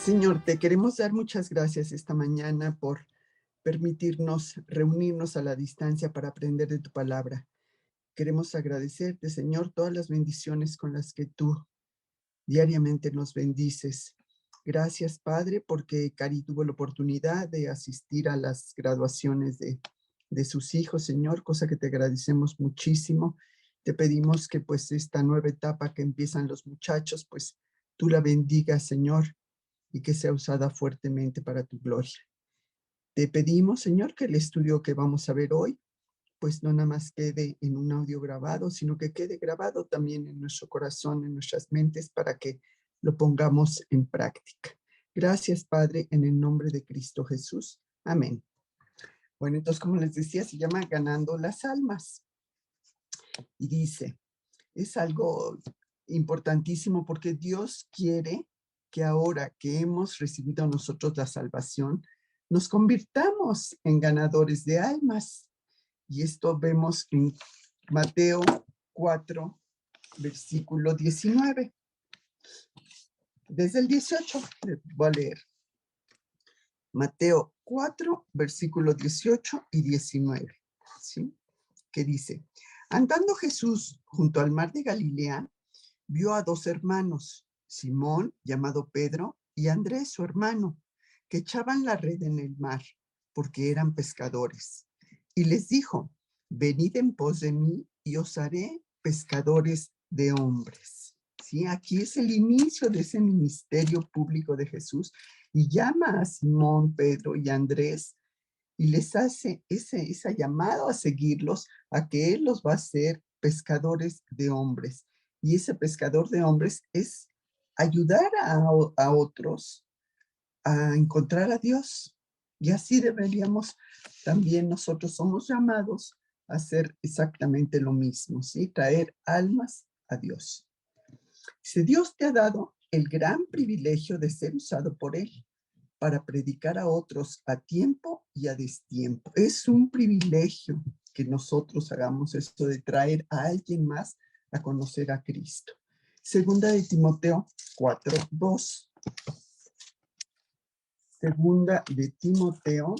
Señor, te queremos dar muchas gracias esta mañana por permitirnos reunirnos a la distancia para aprender de tu palabra. Queremos agradecerte, Señor, todas las bendiciones con las que tú diariamente nos bendices. Gracias, Padre, porque Cari tuvo la oportunidad de asistir a las graduaciones de sus hijos, Señor, cosa que te agradecemos muchísimo. Te pedimos que pues esta nueva etapa que empiezan los muchachos, pues tú la bendigas, Señor, y que sea usada fuertemente para tu gloria. Te pedimos, Señor, que el estudio que vamos a ver hoy, pues no nada más quede en un audio grabado, sino que quede grabado también en nuestro corazón, en nuestras mentes, para que lo pongamos en práctica. Gracias, Padre, en el nombre de Cristo Jesús. Amén. Bueno, entonces, como les decía, se llama Ganando las Almas. Y dice, es algo importantísimo porque Dios quiere que ahora que hemos recibido nosotros la salvación, nos convirtamos en ganadores de almas. Y esto vemos en Mateo 4, versículo 19. Desde el 18, voy a leer. Mateo 4, versículo 18 y 19. ¿Sí? Que dice, andando Jesús junto al mar de Galilea, vio a dos hermanos, Simón, llamado Pedro, y Andrés, su hermano, que echaban la red en el mar, porque eran pescadores. Y les dijo, venid en pos de mí y os haré pescadores de hombres. ¿Sí? Aquí es el inicio de ese ministerio público de Jesús y llama a Simón, Pedro y Andrés y les hace esa llamado a seguirlos, a que Él los va a hacer pescadores de hombres. Y ese pescador de hombres es ayudar a otros a encontrar a Dios. Y así deberíamos también nosotros somos llamados a hacer exactamente lo mismo, ¿sí? Traer almas a Dios. Si Dios te ha dado el gran privilegio de ser usado por Él para predicar a otros a tiempo y a destiempo. Es un privilegio que nosotros hagamos esto de traer a alguien más a conocer a Cristo. Segunda de Timoteo 4:2. Segunda de Timoteo,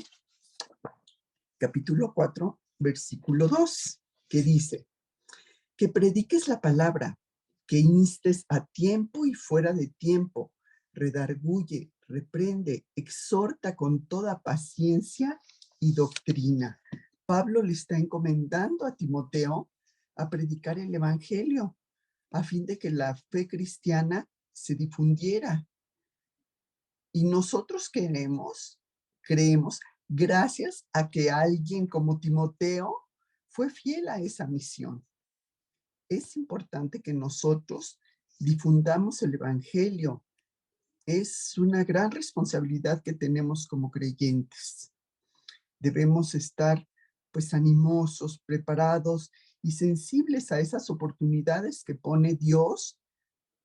capítulo 4, versículo 2, que dice, que prediques la palabra, que instes a tiempo y fuera de tiempo, redarguye, reprende, exhorta con toda paciencia y doctrina. Pablo le está encomendando a Timoteo a predicar el evangelio a fin de que la fe cristiana se difundiera. Y nosotros creemos, gracias a que alguien como Timoteo fue fiel a esa misión. Es importante que nosotros difundamos el evangelio. Es una gran responsabilidad que tenemos como creyentes. Debemos estar pues animosos, preparados y sensibles a esas oportunidades que pone Dios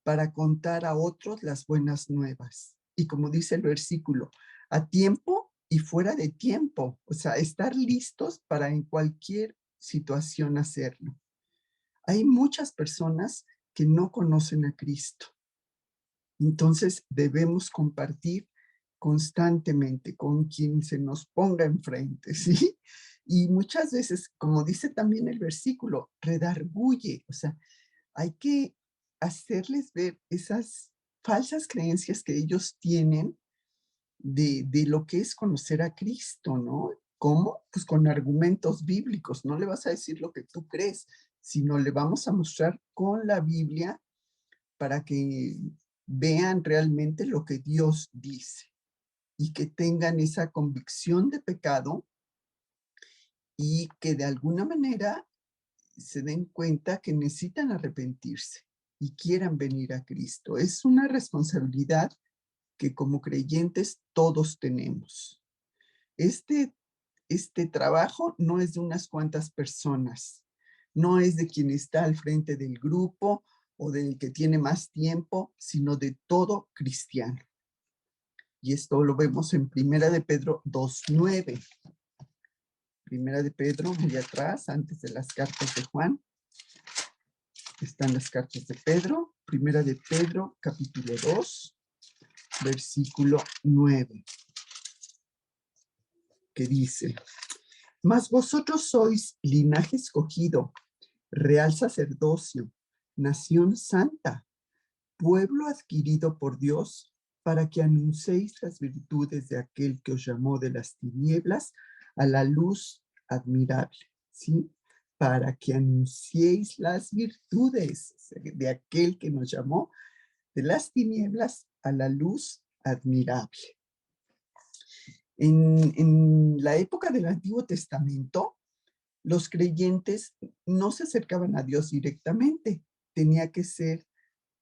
para contar a otros las buenas nuevas. Y como dice el versículo, a tiempo y fuera de tiempo, o sea, estar listos para en cualquier situación hacerlo. Hay muchas personas que no conocen a Cristo. Entonces debemos compartir constantemente con quien se nos ponga enfrente, ¿sí? Y muchas veces, como dice también el versículo, redarguye, o sea, hay que hacerles ver esas falsas creencias que ellos tienen de lo que es conocer a Cristo, ¿no? ¿Cómo? Pues con argumentos bíblicos. No le vas a decir lo que tú crees, sino le vamos a mostrar con la Biblia para que vean realmente lo que Dios dice y que tengan esa convicción de pecado y que de alguna manera se den cuenta que necesitan arrepentirse y quieran venir a Cristo. Es una responsabilidad que como creyentes todos tenemos. Este trabajo no es de unas cuantas personas, no es de quien está al frente del grupo o del que tiene más tiempo, sino de todo cristiano. Y esto lo vemos en Primera de Pedro 2:9. Primera de Pedro, muy atrás, antes de las cartas de Juan. Están las cartas de Pedro. Primera de Pedro, capítulo 2. versículo 9, que dice: mas vosotros sois linaje escogido, real sacerdocio, nación santa, pueblo adquirido por Dios, para que anunciéis las virtudes de aquel que os llamó de las tinieblas a la luz admirable, ¿sí? Para que anunciéis las virtudes de aquel que nos llamó de las tinieblas a la luz admirable. En la época del Antiguo Testamento, los creyentes no se acercaban a Dios directamente. Tenía que ser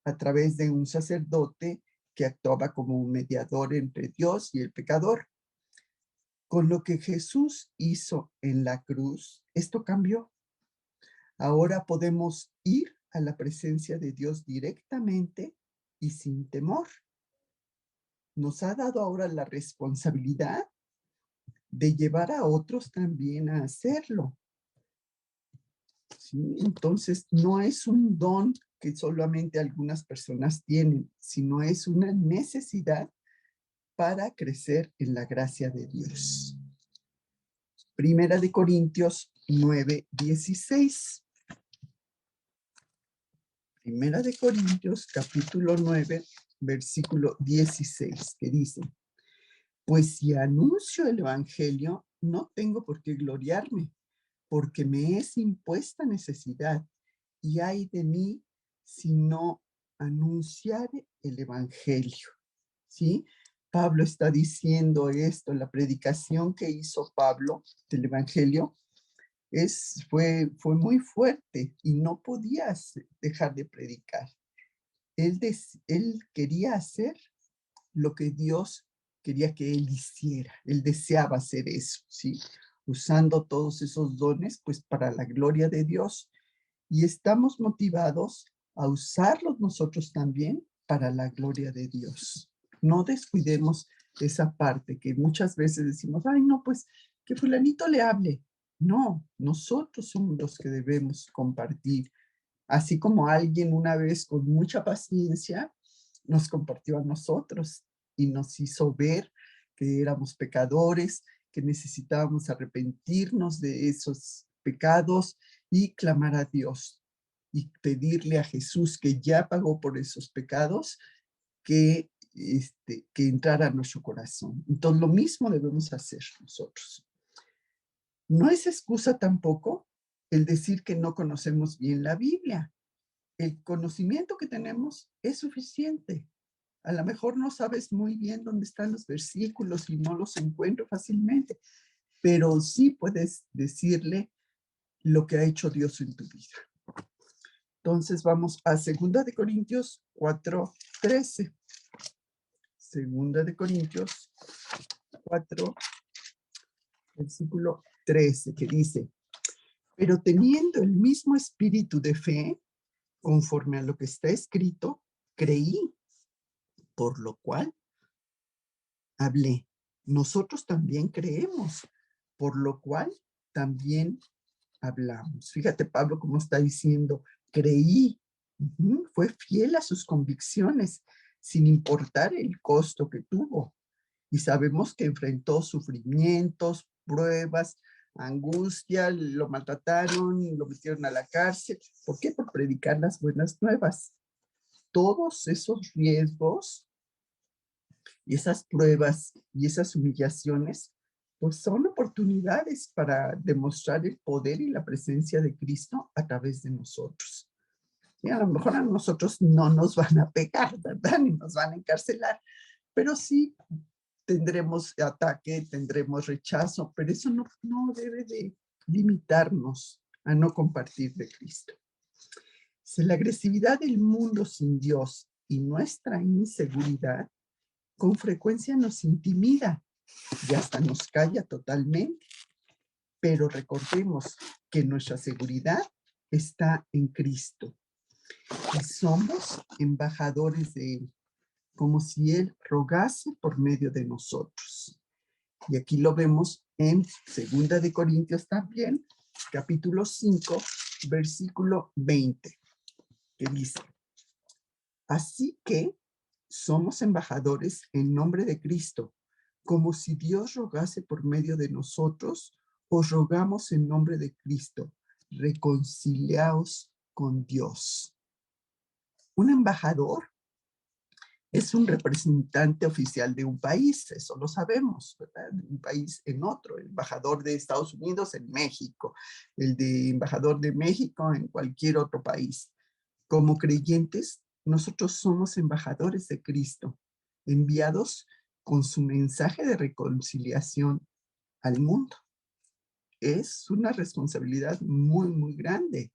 a través de un sacerdote que actuaba como un mediador entre Dios y el pecador. Con lo que Jesús hizo en la cruz, esto cambió. Ahora podemos ir a la presencia de Dios directamente y sin temor. Nos ha dado ahora la responsabilidad de llevar a otros también a hacerlo. ¿Sí? Entonces, no es un don que solamente algunas personas tienen, sino es una necesidad para crecer en la gracia de Dios. Primera de Corintios 9:16. Primera de Corintios, capítulo 9, versículo 16, que dice: pues si anuncio el evangelio, no tengo por qué gloriarme, porque me es impuesta necesidad, y ay de mí si no anunciare el evangelio. ¿Sí? Pablo está diciendo esto, la predicación que hizo Pablo del evangelio fue muy fuerte y no podía dejar de predicar. Él quería hacer lo que Dios quería que él hiciera. Él deseaba hacer eso, ¿sí? Usando todos esos dones, pues para la gloria de Dios. Y estamos motivados a usarlos nosotros también para la gloria de Dios. No descuidemos esa parte que muchas veces decimos, ay, no, pues que fulanito le hable. No, nosotros somos los que debemos compartir. Así como alguien una vez con mucha paciencia nos compartió a nosotros y nos hizo ver que éramos pecadores, que necesitábamos arrepentirnos de esos pecados y clamar a Dios y pedirle a Jesús, que ya pagó por esos pecados, que entrara a nuestro corazón. Entonces, lo mismo debemos hacer nosotros. No es excusa tampoco el decir que no conocemos bien la Biblia. El conocimiento que tenemos es suficiente. A lo mejor no sabes muy bien dónde están los versículos y no los encuentro fácilmente, pero sí puedes decirle lo que ha hecho Dios en tu vida. Entonces vamos a 2 de Corintios 4:13. 2 de Corintios 4, versículo 13, que dice: pero teniendo el mismo espíritu de fe, conforme a lo que está escrito, creí, por lo cual hablé. Nosotros también creemos, por lo cual también hablamos. Fíjate, Pablo, cómo está diciendo, creí, fue fiel a sus convicciones, sin importar el costo que tuvo. Y sabemos que enfrentó sufrimientos, pruebas, angustia, lo maltrataron, lo metieron a la cárcel. ¿Por qué? Por predicar las buenas nuevas. Todos esos riesgos y esas pruebas y esas humillaciones, pues son oportunidades para demostrar el poder y la presencia de Cristo a través de nosotros. Y a lo mejor a nosotros no nos van a pegar, ¿verdad? Ni nos van a encarcelar, pero sí tendremos ataque, tendremos rechazo, pero eso no debe de limitarnos a no compartir de Cristo. Si la agresividad del mundo sin Dios y nuestra inseguridad con frecuencia nos intimida y hasta nos calla totalmente, pero recordemos que nuestra seguridad está en Cristo y somos embajadores de Él, como si Él rogase por medio de nosotros. Y aquí lo vemos en 2 de Corintios también, capítulo 5, versículo 20, que dice: así que Somos embajadores en nombre de Cristo, como si Dios rogase por medio de nosotros, os rogamos en nombre de Cristo, reconciliaos con Dios. Un embajador es un representante oficial de un país, eso lo sabemos, ¿verdad? De un país en otro, el embajador de Estados Unidos en México, el de embajador de México en cualquier otro país. Como creyentes, nosotros somos embajadores de Cristo, enviados con su mensaje de reconciliación al mundo. Es una responsabilidad muy, muy grande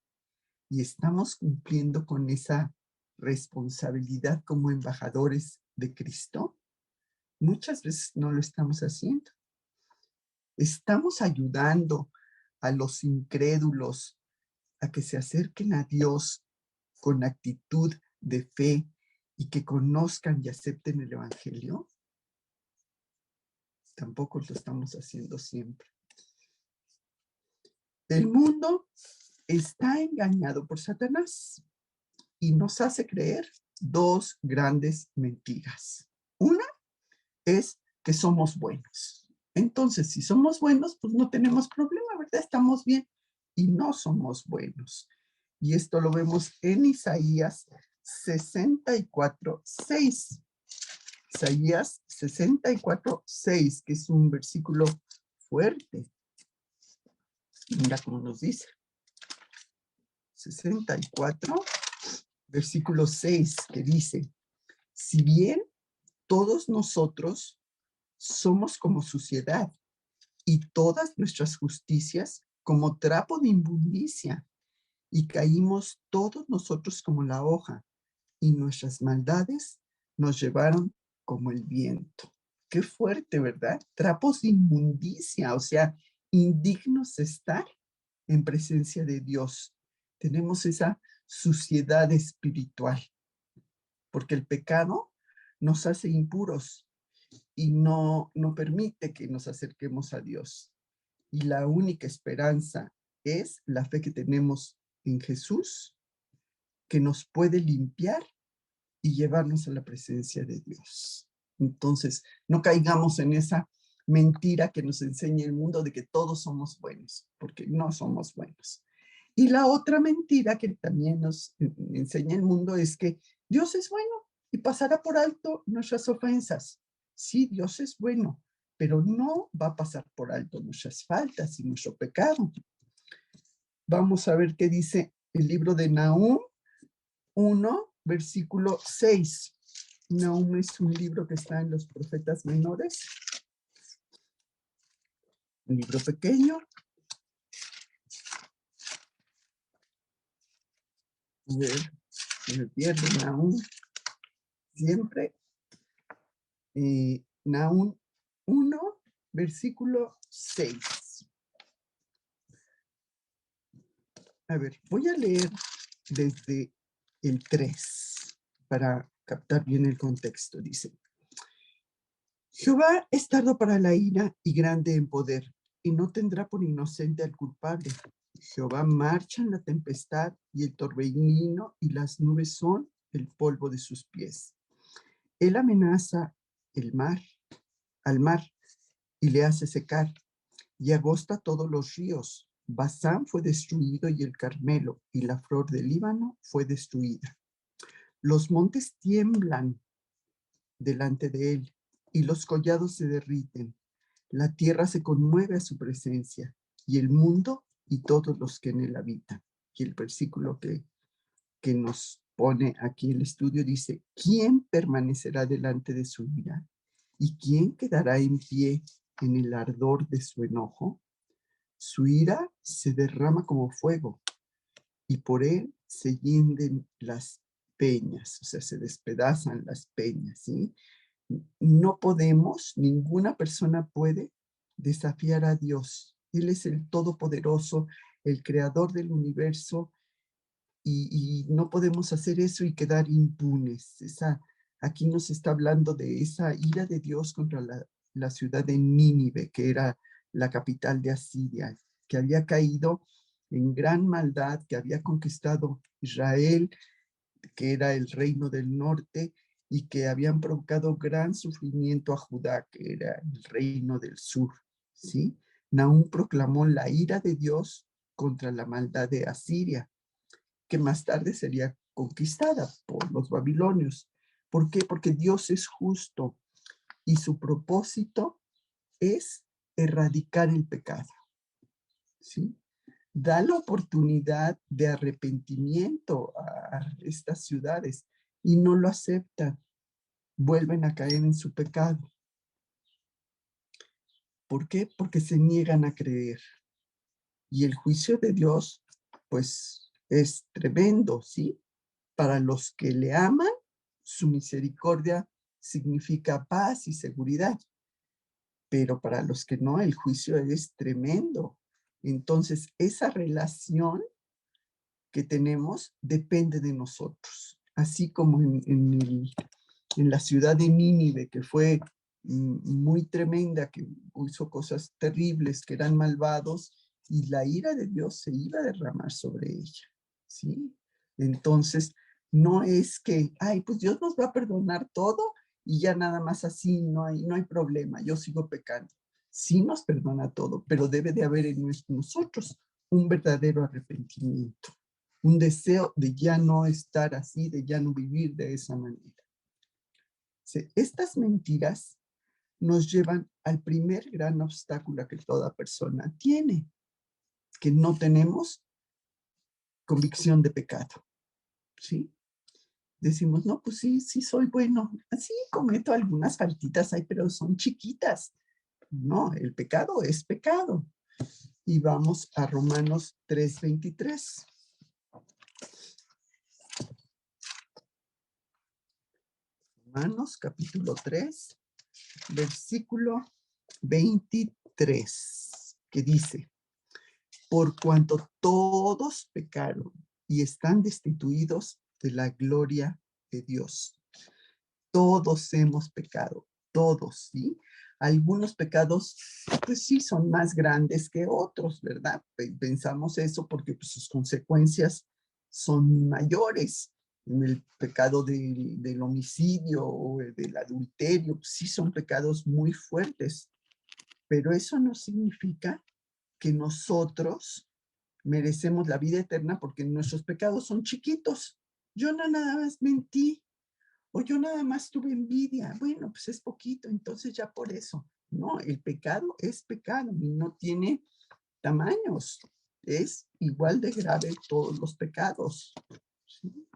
y estamos cumpliendo con esa responsabilidad como embajadores de Cristo. Muchas veces no lo estamos haciendo. Estamos ayudando a los incrédulos a que se acerquen a Dios con actitud de fe y que conozcan y acepten el Evangelio. Tampoco lo estamos haciendo siempre. El mundo está engañado por Satanás y nos hace creer dos grandes mentiras. Una es que somos buenos. Entonces, si somos buenos, pues no tenemos problema, ¿verdad? Estamos bien. Y no somos buenos. Y esto lo vemos en Isaías 64:6. Isaías 64:6, que es un versículo fuerte. Mira cómo nos dice. 64, versículo 6, que dice: si bien todos nosotros somos como suciedad y todas nuestras justicias como trapo de inmundicia, y caímos todos nosotros como la hoja, y nuestras maldades nos llevaron como el viento. Qué fuerte, ¿verdad? Trapos de inmundicia, o sea, indignos de estar en presencia de Dios. Tenemos esa suciedad espiritual, porque el pecado nos hace impuros y no permite que nos acerquemos a Dios. Y la única esperanza es la fe que tenemos en Jesús, que nos puede limpiar y llevarnos a la presencia de Dios. Entonces, no caigamos en esa mentira que nos enseña el mundo de que todos somos buenos, porque no somos buenos. Y la otra mentira que también nos enseña el mundo es que Dios es bueno y pasará por alto nuestras ofensas. Sí, Dios es bueno, pero no va a pasar por alto nuestras faltas y nuestro pecado. Vamos a ver qué dice el libro de Nahum 1, versículo 6. Nahum es un libro que está en los profetas menores. Un libro pequeño. A ver, me pierdo Nahum. Siempre. Nahum 1, versículo 6. A ver, voy a leer desde el 3 para captar bien el contexto. Dice: Jehová es tardo para la ira y grande en poder, y no tendrá por inocente al culpable. Jehová marcha en la tempestad, y el torbellino y las nubes son el polvo de sus pies. Él amenaza al mar, y le hace secar, y agosta todos los ríos. Basán fue destruido, y el Carmelo y la flor del Líbano fue destruida. Los montes tiemblan delante de él, y los collados se derriten. La tierra se conmueve a su presencia, y el mundo y todos los que en él habitan. Y el versículo que nos pone aquí el estudio dice: ¿quién permanecerá delante de su ira? ¿Y quién quedará en pie en el ardor de su enojo? Su ira se derrama como fuego, y por él se hienden las peñas, o sea, se despedazan las peñas, ¿sí? No podemos, ninguna persona puede desafiar a Dios. Él es el Todopoderoso, el Creador del universo, y no podemos hacer eso y quedar impunes. Aquí nos está hablando de esa ira de Dios contra la ciudad de Nínive, que era la capital de Asiria, que había caído en gran maldad, que había conquistado Israel, que era el reino del norte, y que habían provocado gran sufrimiento a Judá, que era el reino del sur, ¿sí? Nahum proclamó la ira de Dios contra la maldad de Asiria, que más tarde sería conquistada por los babilonios. ¿Por qué? Porque Dios es justo y su propósito es erradicar el pecado, ¿sí? Da la oportunidad de arrepentimiento a estas ciudades y no lo aceptan. Vuelven a caer en su pecado. ¿Por qué? Porque se niegan a creer. Y el juicio de Dios, pues, es tremendo, ¿sí? Para los que le aman, su misericordia significa paz y seguridad. Pero para los que no, el juicio es tremendo. Entonces, esa relación que tenemos depende de nosotros. Así como en la ciudad de Nínive, que fue muy tremenda, que hizo cosas terribles, que eran malvados, y la ira de Dios se iba a derramar sobre ella, ¿sí? Entonces, no es que, ay, pues Dios nos va a perdonar todo y ya nada más así, no hay problema, yo sigo pecando. Sí nos perdona todo, pero debe de haber en nosotros un verdadero arrepentimiento, un deseo de ya no estar así, de ya no vivir de esa manera. Estas mentiras nos llevan al primer gran obstáculo que toda persona tiene, que no tenemos convicción de pecado, ¿sí? Decimos, no, pues sí, sí soy bueno, así cometo algunas faltitas ahí, pero son chiquitas. No, el pecado es pecado. Y vamos a Romanos 3:23. Romanos capítulo 3, versículo 23, que dice, por cuanto todos pecaron y están destituidos de la gloria de Dios. Todos hemos pecado, todos, ¿sí? Algunos pecados, pues sí, son más grandes que otros, ¿verdad? Pensamos eso porque pues, sus consecuencias son mayores. En el pecado del homicidio o del adulterio, pues, sí son pecados muy fuertes, pero eso no significa que nosotros merecemos la vida eterna porque nuestros pecados son chiquitos. Yo no nada más mentí, o yo nada más tuve envidia. Bueno, pues es poquito, entonces ya por eso. No, el pecado es pecado y no tiene tamaños. Es igual de grave todos los pecados, ¿sí?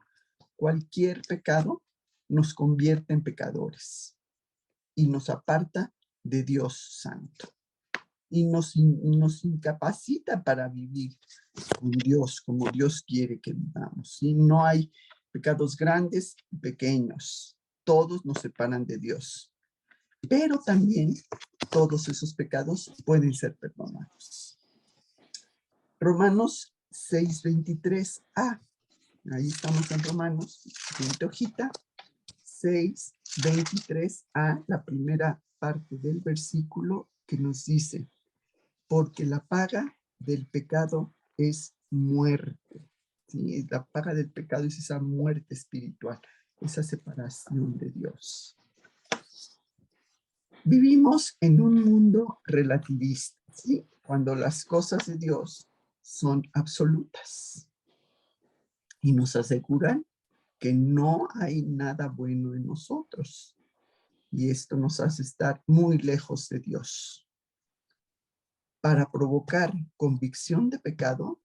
Cualquier pecado nos convierte en pecadores y nos aparta de Dios Santo. Y nos incapacita para vivir con Dios como Dios quiere que vivamos. ¿Sí? No hay pecados grandes y pequeños. Todos nos separan de Dios. Pero también todos esos pecados pueden ser perdonados. Romanos 6:23a. Ahí estamos en Romanos, siguiente hojita. 6:23a, la primera parte del versículo que nos dice, porque la paga del pecado es muerte. ¿Sí? La paga del pecado es esa muerte espiritual, esa separación de Dios. Vivimos en un mundo relativista, ¿sí? Cuando las cosas de Dios son absolutas y nos aseguran que no hay nada bueno en nosotros. Y esto nos hace estar muy lejos de Dios. Para provocar convicción de pecado,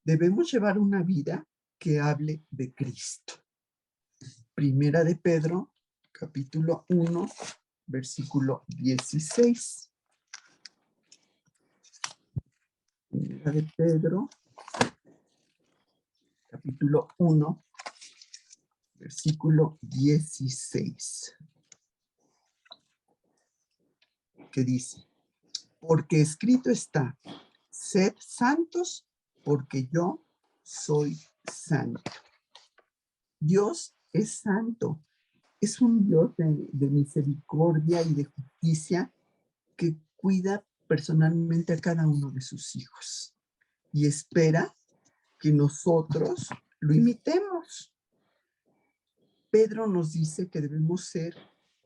debemos llevar una vida que hable de Cristo. Primera de Pedro, capítulo 1, versículo 16. Primera de Pedro, capítulo 1, versículo 16. Que dice, porque escrito está, sed santos porque yo soy santo. Dios es santo. Es un Dios de misericordia y de justicia que cuida personalmente a cada uno de sus hijos y espera que nosotros lo imitemos. Pedro nos dice que debemos ser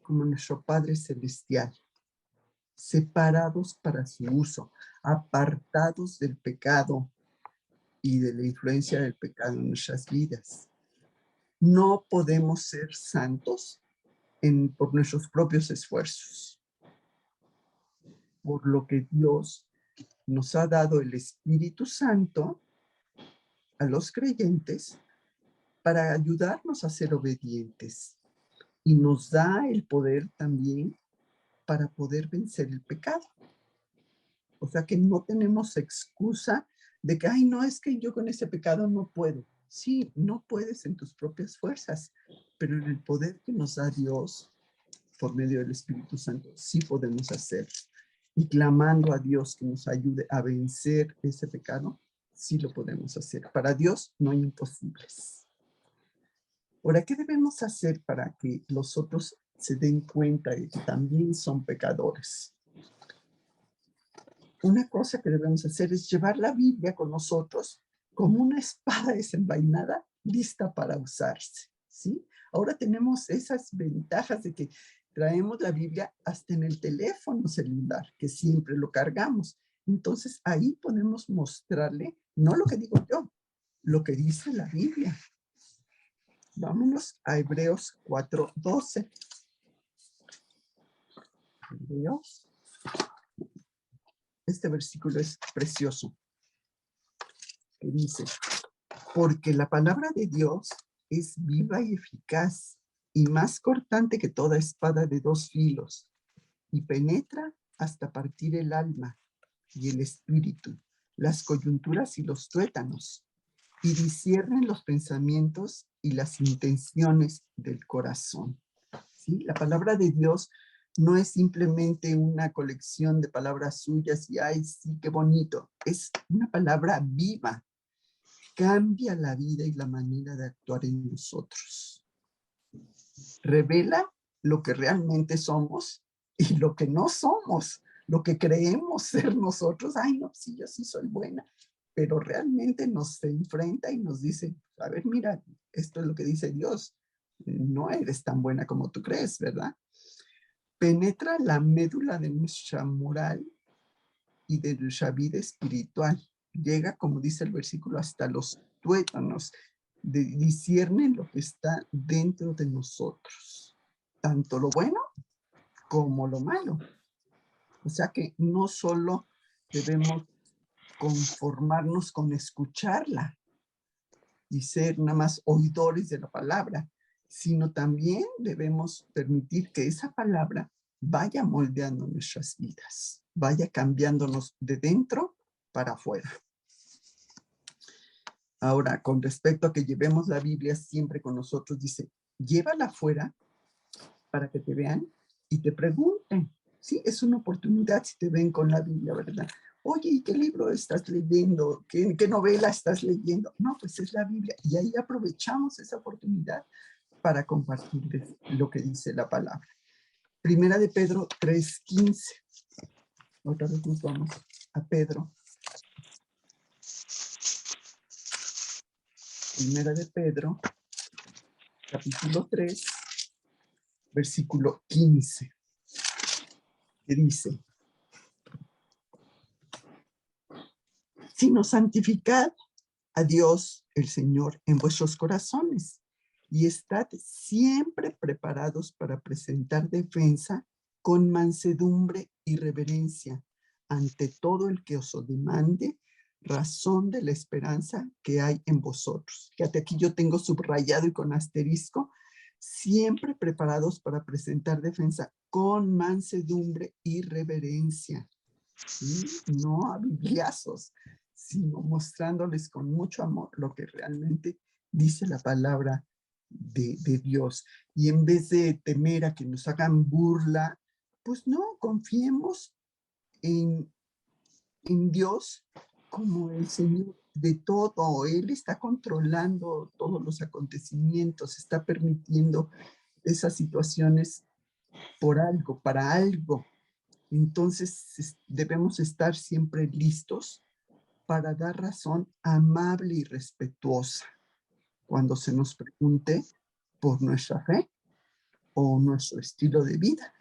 como nuestro Padre Celestial, separados para su uso, apartados del pecado y de la influencia del pecado en nuestras vidas. No podemos ser santos por nuestros propios esfuerzos, por lo que Dios nos ha dado el Espíritu Santo a los creyentes para ayudarnos a ser obedientes, y nos da el poder también para poder vencer el pecado. O sea que no tenemos excusa de que, ay, no, es que yo con ese pecado no puedo. Sí, no puedes en tus propias fuerzas, pero en el poder que nos da Dios por medio del Espíritu Santo, sí podemos hacerlo. Y clamando a Dios que nos ayude a vencer ese pecado, sí lo podemos hacer. Para Dios no hay imposibles. Ahora, ¿qué debemos hacer para que los otros se den cuenta de que también son pecadores? Una cosa que debemos hacer es llevar la Biblia con nosotros como una espada desenvainada lista para usarse, ¿sí? Ahora tenemos esas ventajas de que traemos la Biblia hasta en el teléfono celular, que siempre lo cargamos. Entonces ahí podemos mostrarle, no lo que digo yo, lo que dice la Biblia. Vámonos a Hebreos 4:12. Hebreos. Este versículo es precioso, que dice: porque la palabra de Dios es viva y eficaz y más cortante que toda espada de dos filos, y penetra hasta partir el alma y el espíritu, las coyunturas y los tuétanos, y discierne los pensamientos y las intenciones del corazón. ¿Sí? La palabra de Dios no es simplemente una colección de palabras suyas y, ay, sí, qué bonito. Es una palabra viva. Cambia la vida y la manera de actuar en nosotros. Revela lo que realmente somos y lo que no somos, lo que creemos ser nosotros. Ay, no, sí, yo sí soy buena, pero realmente nos enfrenta y nos dice, a ver, mira, esto es lo que dice Dios. No eres tan buena como tú crees, ¿verdad? Penetra la médula de nuestra moral y de nuestra vida espiritual. Llega, como dice el versículo, hasta los tuétanos, disciernen lo que está dentro de nosotros, tanto lo bueno como lo malo. O sea que no solo debemos conformarnos con escucharla y ser nada más oidores de la palabra, sino también debemos permitir que esa palabra vaya moldeando nuestras vidas, vaya cambiándonos de dentro para afuera. Ahora, con respecto a que llevemos la Biblia siempre con nosotros, dice, llévala afuera para que te vean y te pregunten. Sí, es una oportunidad si te ven con la Biblia, ¿verdad? Oye, ¿y qué libro estás leyendo? ¿Qué novela estás leyendo? No, pues es la Biblia. Y ahí aprovechamos esa oportunidad para compartirles lo que dice la palabra. Primera de Pedro 3:15. Otra vez nos vamos a Pedro. Primera de Pedro, capítulo 3, versículo 15, que dice: sino santificad a Dios el Señor en vuestros corazones y estad siempre preparados para presentar defensa con mansedumbre y reverencia ante todo el que os demande razón de la esperanza que hay en vosotros. Fíjate, aquí yo tengo subrayado y con asterisco, siempre preparados para presentar defensa con mansedumbre y reverencia. ¿Sí? No a bibliazos, sino mostrándoles con mucho amor lo que realmente dice la palabra de Dios. Y en vez de temer a que nos hagan burla, pues no, confiemos en Dios como el Señor de todo. Él está controlando todos los acontecimientos, está permitiendo esas situaciones por algo, para algo. Entonces debemos estar siempre listos para dar razón amable y respetuosa cuando se nos pregunte por nuestra fe o nuestro estilo de vida.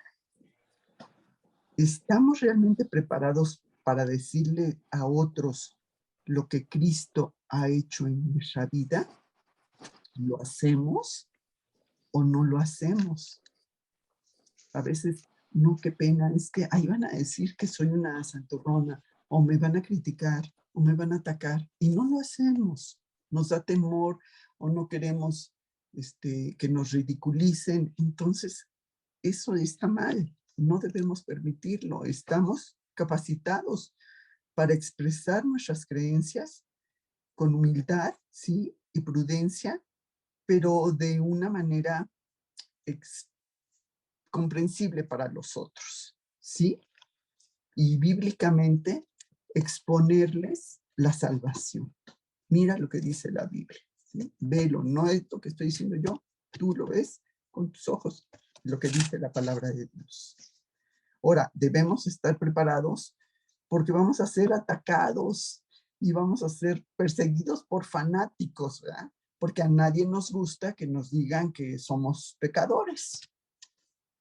¿Estamos realmente preparados para decirle a otros lo que Cristo ha hecho en nuestra vida? ¿Lo hacemos o no lo hacemos? A veces, no, qué pena, es que ahí van a decir que soy una santurrona, o me van a criticar, o me van a atacar, y no lo hacemos. Nos da temor, o no queremos que nos ridiculicen. Entonces, eso está mal, no debemos permitirlo. Estamos capacitados para expresar nuestras creencias con humildad, sí, y prudencia, pero de una manera comprensible para los otros, ¿sí? Y bíblicamente exponerles la salvación. Mira lo que dice la Biblia, ¿sí? Velo, no es lo que estoy diciendo yo, tú lo ves con tus ojos, lo que dice la palabra de Dios. Ahora, debemos estar preparados porque vamos a ser atacados y vamos a ser perseguidos por fanáticos, ¿verdad? Porque a nadie nos gusta que nos digan que somos pecadores.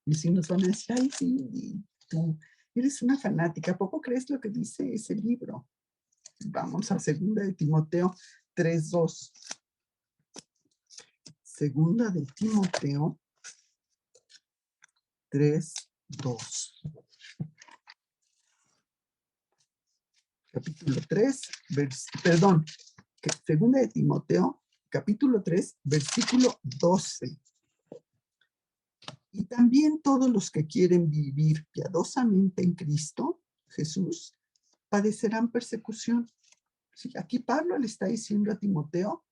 Y si nos van a decir, ay, sí, tú eres una fanática, ¿a poco crees lo que dice ese libro? Vamos a 2 de Timoteo 3:2. 2 de Timoteo 3:2. Capítulo 3, perdón, 2 de Timoteo, capítulo 3, versículo 12. Y también todos los que quieren vivir piadosamente en Cristo Jesús padecerán persecución. Sí, aquí Pablo le está diciendo a Timoteo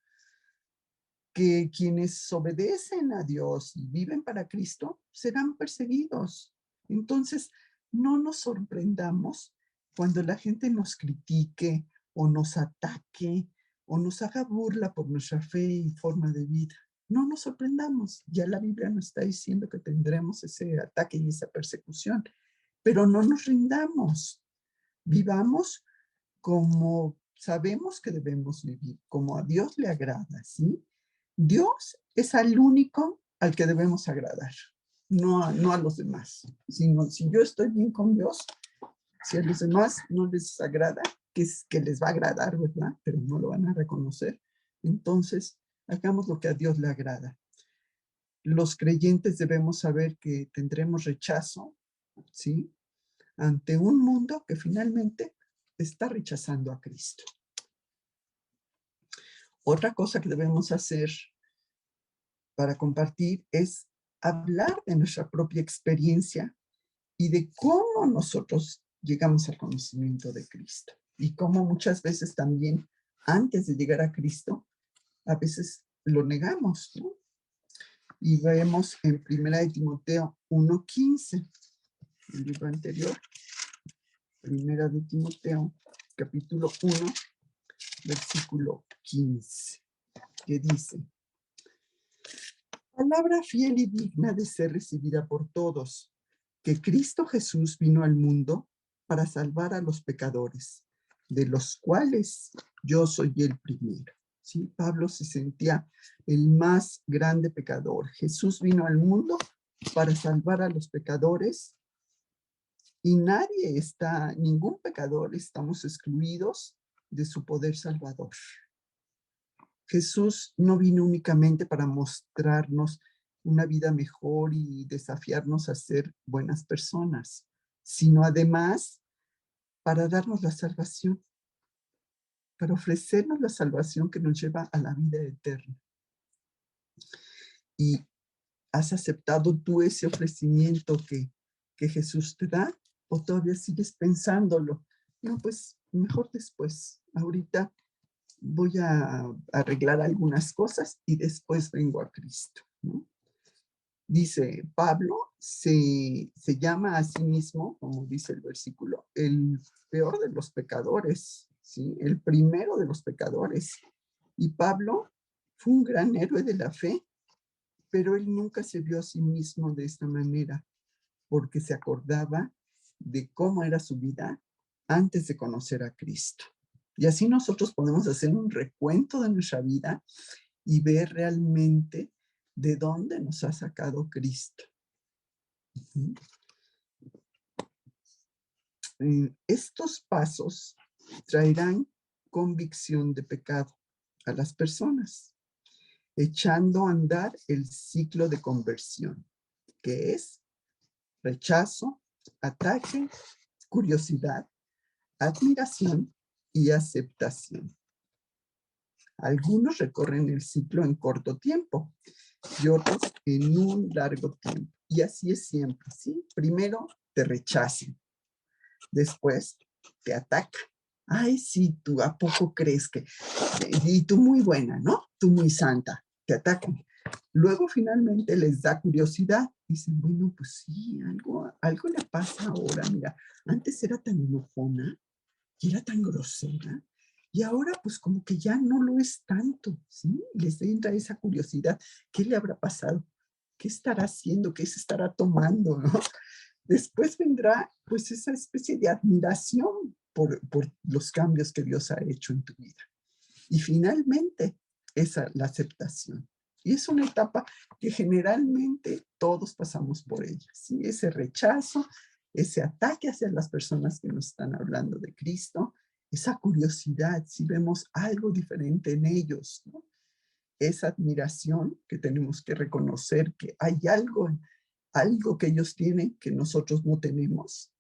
que quienes obedecen a Dios y viven para Cristo serán perseguidos. Entonces, no nos sorprendamos cuando la gente nos critique o nos ataque o nos haga burla por nuestra fe y forma de vida. No nos sorprendamos. Ya la Biblia nos está diciendo que tendremos ese ataque y esa persecución, pero no nos rindamos. Vivamos como sabemos que debemos vivir, como a Dios le agrada, ¿sí? Dios es al único al que debemos agradar, no a los demás. Si yo estoy bien con Dios, si a los demás no les agrada, que les va a agradar, ¿verdad? Pero no lo van a reconocer. Entonces, hagamos lo que a Dios le agrada. Los creyentes debemos saber que tendremos rechazo, ¿sí? Ante un mundo que finalmente está rechazando a Cristo. Otra cosa que debemos hacer para compartir es hablar de nuestra propia experiencia y de cómo nosotros llegamos al conocimiento de Cristo y cómo muchas veces también antes de llegar a Cristo, a veces lo negamos, ¿no? Y vemos en 1 de Timoteo 1:15, el libro anterior, 1 de Timoteo, capítulo 1, versículo 15, que dice: palabra fiel y digna de ser recibida por todos, que Cristo Jesús vino al mundo para salvar a los pecadores, de los cuales yo soy el primero. ¿Sí? Pablo se sentía el más grande pecador. Jesús vino al mundo para salvar a los pecadores y ningún pecador estamos excluidos de su poder salvador. Jesús no vino únicamente para mostrarnos una vida mejor y desafiarnos a ser buenas personas, sino además para darnos la salvación, para ofrecernos la salvación que nos lleva a la vida eterna. ¿Y has aceptado tú ese ofrecimiento que Jesús te da? ¿O todavía sigues pensándolo? No, pues mejor después. Ahorita voy a arreglar algunas cosas y después vengo a Cristo, ¿no? Dice Pablo, se llama a sí mismo, como dice el versículo, el peor de los pecadores, ¿sí? El primero de los pecadores. Y Pablo fue un gran héroe de la fe, pero él nunca se vio a sí mismo de esta manera, porque se acordaba de cómo era su vida antes de conocer a Cristo. Y así nosotros podemos hacer un recuento de nuestra vida y ver realmente ¿De dónde nos ha sacado Cristo? Ujú. Estos pasos traerán convicción de pecado a las personas, echando a andar el ciclo de conversión, que es rechazo, ataque, curiosidad, admiración y aceptación. Algunos recorren el ciclo en corto tiempo y otros en un largo tiempo. Y así es siempre, ¿sí? Primero te rechazan, después te atacan. Ay, sí, tú, ¿a poco crees que? Y tú muy buena, ¿no? Tú muy santa, te atacan. Luego finalmente les da curiosidad. Dicen, bueno, pues sí, algo le pasa ahora. Mira, antes era tan enojona y era tan grosera. Y ahora pues como que ya no lo es tanto, ¿sí? Les entra esa curiosidad. ¿Qué le habrá pasado? ¿Qué estará haciendo? ¿Qué se estará tomando? ¿No? Después vendrá pues esa especie de admiración por los cambios que Dios ha hecho en tu vida. Y finalmente, la aceptación. Y es una etapa que generalmente todos pasamos por ella, ¿sí? Ese rechazo, ese ataque hacia las personas que nos están hablando de Cristo, esa curiosidad, si vemos algo diferente en ellos, ¿no? Esa admiración que tenemos que reconocer que hay algo que ellos tienen que nosotros no tenemos.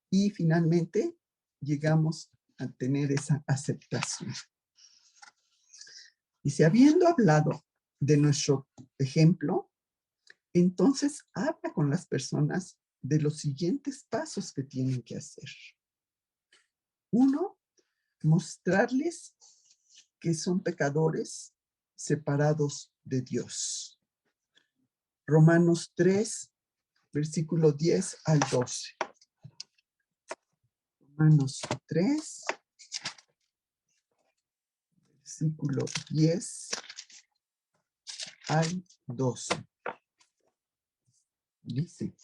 Y finalmente llegamos a tener esa aceptación. Y si habiendo hablado de nuestro ejemplo, entonces habla con las personas de los siguientes pasos que tienen que hacer. Uno, mostrarles que son pecadores separados de Dios. Romanos 3, versículo 10 al 12. Romanos 3, versículo 10 al 12. Dice,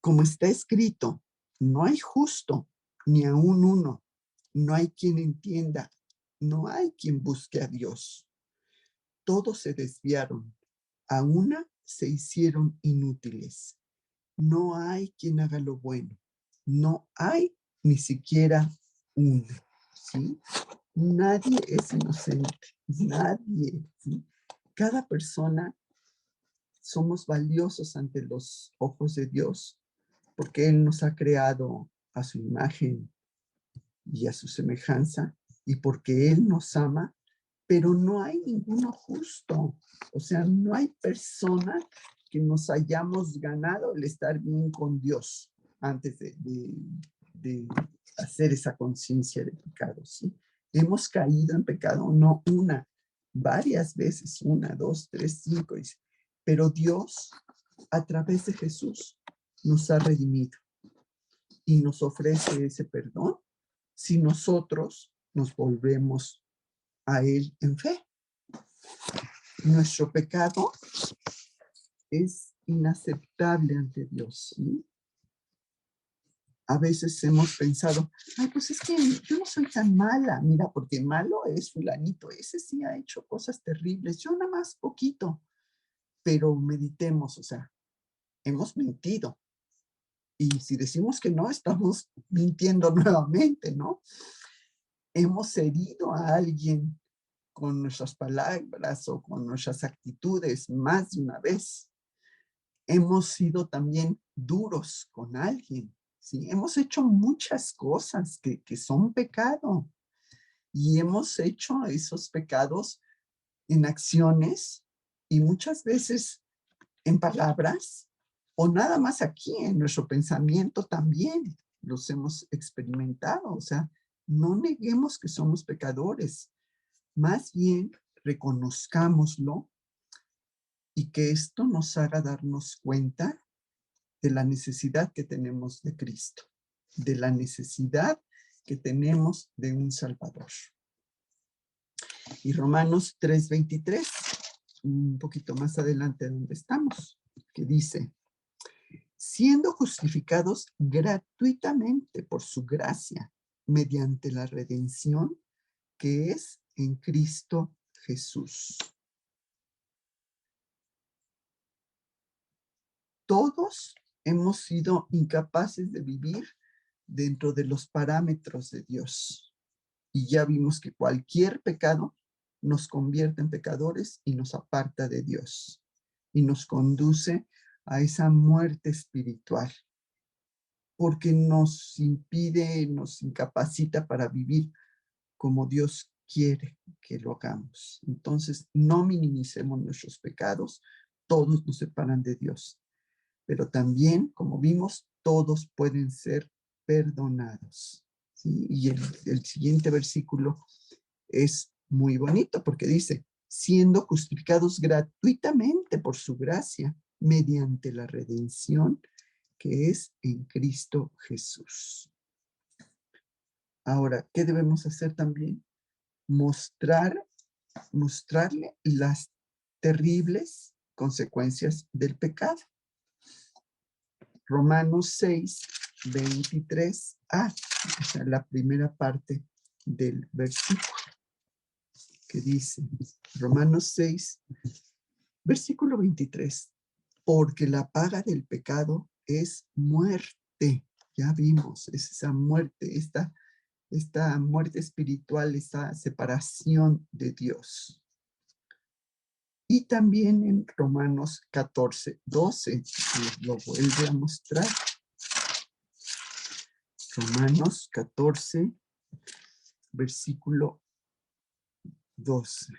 como está escrito, no hay justo, ni aun uno, no hay quien entienda, no hay quien busque a Dios. Todos se desviaron, a una se hicieron inútiles. No hay quien haga lo bueno, no hay ni siquiera uno, ¿sí? Nadie es inocente, nadie, ¿sí? Cada persona somos valiosos ante los ojos de Dios porque Él nos ha creado a su imagen y a su semejanza y porque Él nos ama, pero no hay ninguno justo. O sea, no hay persona que nos hayamos ganado el estar bien con Dios antes de hacer esa conciencia de pecado, ¿sí? Hemos caído en pecado, no una, varias veces, 1, 2, 3, 5, pero Dios, a través de Jesús, nos ha redimido y nos ofrece ese perdón si nosotros nos volvemos a Él en fe. Nuestro pecado es inaceptable ante Dios, ¿sí? A veces hemos pensado, ay, pues es que yo no soy tan mala, mira, porque malo es fulanito, ese sí ha hecho cosas terribles, yo nada más poquito, pero meditemos, o sea, hemos mentido. Y si decimos que no, estamos mintiendo nuevamente, ¿no? Hemos herido a alguien con nuestras palabras o con nuestras actitudes más de una vez. Hemos sido también duros con alguien, ¿sí? Hemos hecho muchas cosas que son pecado y hemos hecho esos pecados en acciones y muchas veces en palabras o nada más aquí en nuestro pensamiento también los hemos experimentado. O sea, no neguemos que somos pecadores, más bien reconozcámoslo y que esto nos haga darnos cuenta de la necesidad que tenemos de Cristo, de la necesidad que tenemos de un Salvador. Y Romanos 3:23, un poquito más adelante donde estamos, que dice, siendo justificados gratuitamente por su gracia, mediante la redención que es en Cristo Jesús. todos hemos sido incapaces de vivir dentro de los parámetros de Dios. Y ya vimos que cualquier pecado nos convierte en pecadores y nos aparta de Dios y nos conduce a esa muerte espiritual, porque nos impide, nos incapacita para vivir como Dios quiere que lo hagamos. Entonces, no minimicemos nuestros pecados, todos nos separan de Dios, pero también, como vimos, todos pueden ser perdonados. ¿Sí? Y el siguiente versículo es muy bonito porque dice, siendo justificados gratuitamente por su gracia, mediante la redención que es en Cristo Jesús. Ahora, ¿qué debemos hacer también? Mostrarle las terribles consecuencias del pecado. Romanos 6, 23a, o sea, la primera parte del versículo, que dice, Romanos 6, versículo 23, porque la paga del pecado es muerte. Ya vimos, es esa muerte, esta muerte espiritual, esta separación de Dios. Y también en Romanos 14, 12, lo vuelve a mostrar. Romanos 14, versículo 12,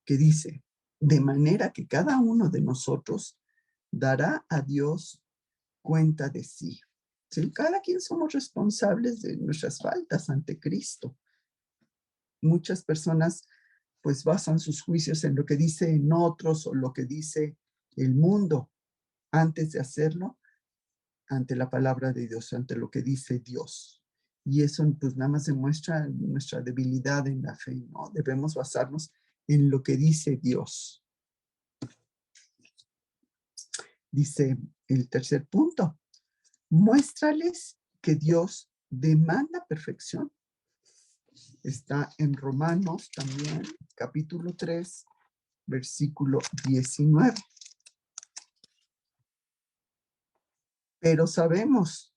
que dice, de manera que cada uno de nosotros dará a Dios cuenta de sí. ¿Sí? Cada quien somos responsables de nuestras faltas ante Cristo. Muchas personas pues basan sus juicios en lo que dicen otros o lo que dice el mundo antes de hacerlo ante la palabra de Dios, ante lo que dice Dios. Y eso pues nada más demuestra nuestra debilidad en la fe, ¿no? Debemos basarnos en lo que dice Dios. Dice el tercer punto, muéstrales que Dios demanda perfección. Está en Romanos también, capítulo 3, versículo 19. Pero sabemos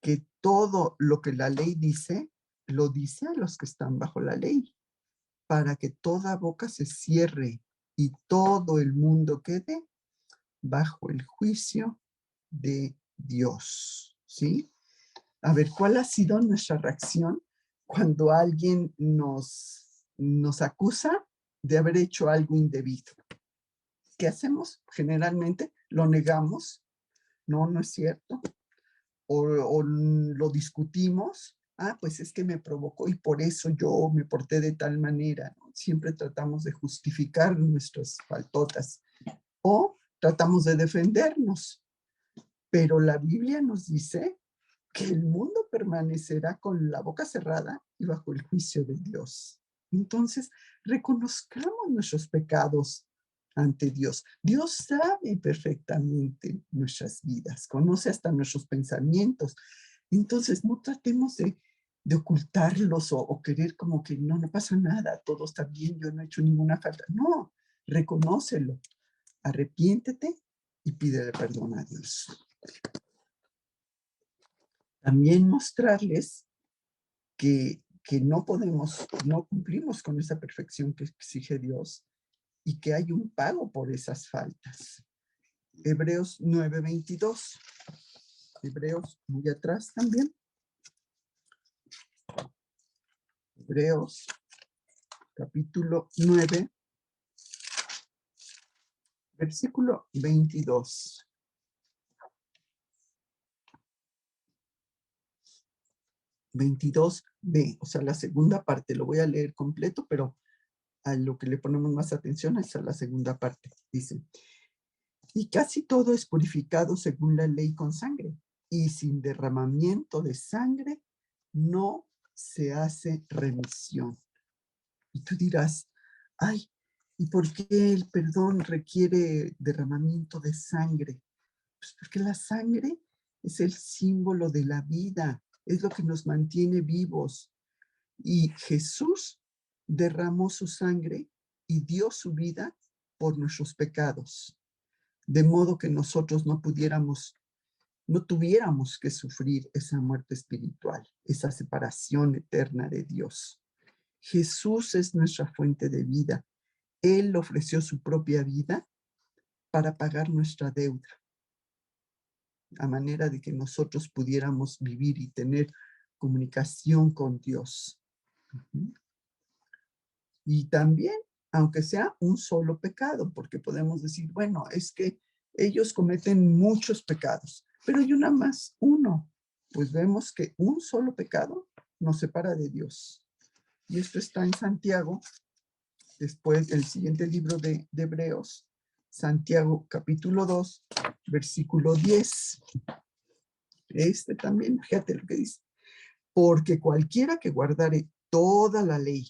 que todo lo que la ley dice, lo dice a los que están bajo la ley, para que toda boca se cierre y todo el mundo quede bajo el juicio de Dios. ¿Sí? A ver, ¿cuál ha sido nuestra reacción cuando alguien nos acusa de haber hecho algo indebido? ¿Qué hacemos? Generalmente lo negamos. No, no es cierto. O lo discutimos. Ah, pues es que me provocó y por eso yo me porté de tal manera, ¿no? Siempre tratamos de justificar nuestras faltotas o tratamos de defendernos. Pero la Biblia nos dice que el mundo permanecerá con la boca cerrada y bajo el juicio de Dios. Entonces, reconozcamos nuestros pecados ante Dios. Dios sabe perfectamente nuestras vidas, conoce hasta nuestros pensamientos. Entonces, no tratemos de ocultarlos o querer como que no pasa nada, todo está bien, yo no he hecho ninguna falta. No, reconócelo, arrepiéntete y pídele perdón a Dios. También mostrarles que no cumplimos con esa perfección que exige Dios y que hay un pago por esas faltas. Hebreos 9:22. Hebreos muy atrás también. Hebreos capítulo 9, versículo 22. 22b, o sea, la segunda parte, lo voy a leer completo, pero a lo que le ponemos más atención es a la segunda parte. Dice, y casi todo es purificado según la ley con sangre, y sin derramamiento de sangre no se hace remisión. Y tú dirás, ay, ¿y por qué el perdón requiere derramamiento de sangre? Pues porque la sangre es el símbolo de la vida, es lo que nos mantiene vivos. Y Jesús derramó su sangre y dio su vida por nuestros pecados. de modo que nosotros no tuviéramos que sufrir esa muerte espiritual, esa separación eterna de Dios. Jesús es nuestra fuente de vida. Él ofreció su propia vida para pagar nuestra deuda, a manera de que nosotros pudiéramos vivir y tener comunicación con Dios. Y también, aunque sea un solo pecado, porque podemos decir, bueno, es que ellos cometen muchos pecados, pero hay nada más uno. Pues vemos que un solo pecado nos separa de Dios. Y esto está en Santiago, después el siguiente libro de Hebreos, Santiago capítulo 2, versículo 10. Este también, fíjate lo que dice. Porque cualquiera que guardare toda la ley,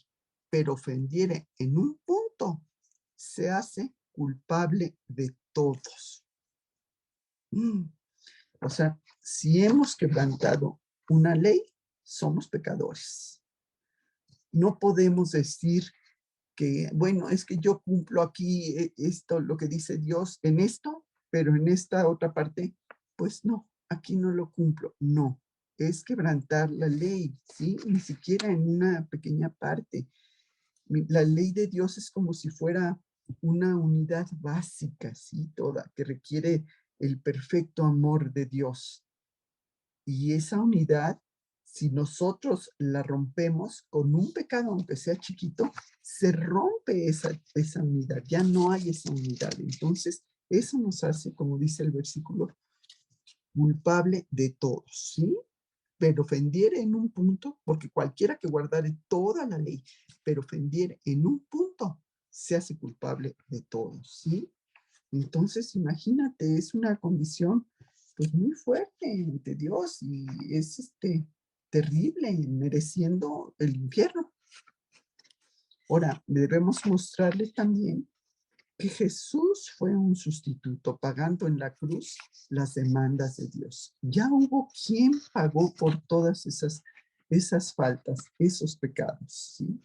pero ofendiere en un punto, se hace culpable de todos. O sea, si hemos quebrantado una ley, somos pecadores. No podemos decir que, bueno, es que yo cumplo aquí esto, lo que dice Dios en esto, pero en esta otra parte, pues no, aquí no lo cumplo. No, es quebrantar la ley, ¿sí? Ni siquiera en una pequeña parte. La ley de Dios es como si fuera una unidad básica, ¿sí? Toda, que requiere el perfecto amor de Dios. Y esa unidad, si nosotros la rompemos con un pecado, aunque sea chiquito, se rompe esa unidad, ya no hay esa unidad. Entonces, eso nos hace, como dice el versículo, culpable de todos, ¿sí? Pero ofendiere en un punto, porque cualquiera que guardare toda la ley, pero ofendiere en un punto, se hace culpable de todos, ¿sí? Entonces, imagínate, es una condición pues muy fuerte ante Dios y es terrible, mereciendo el infierno. Ahora, debemos mostrarle también que Jesús fue un sustituto, pagando en la cruz las demandas de Dios. Ya hubo quien pagó por todas esas faltas, esos pecados, ¿sí?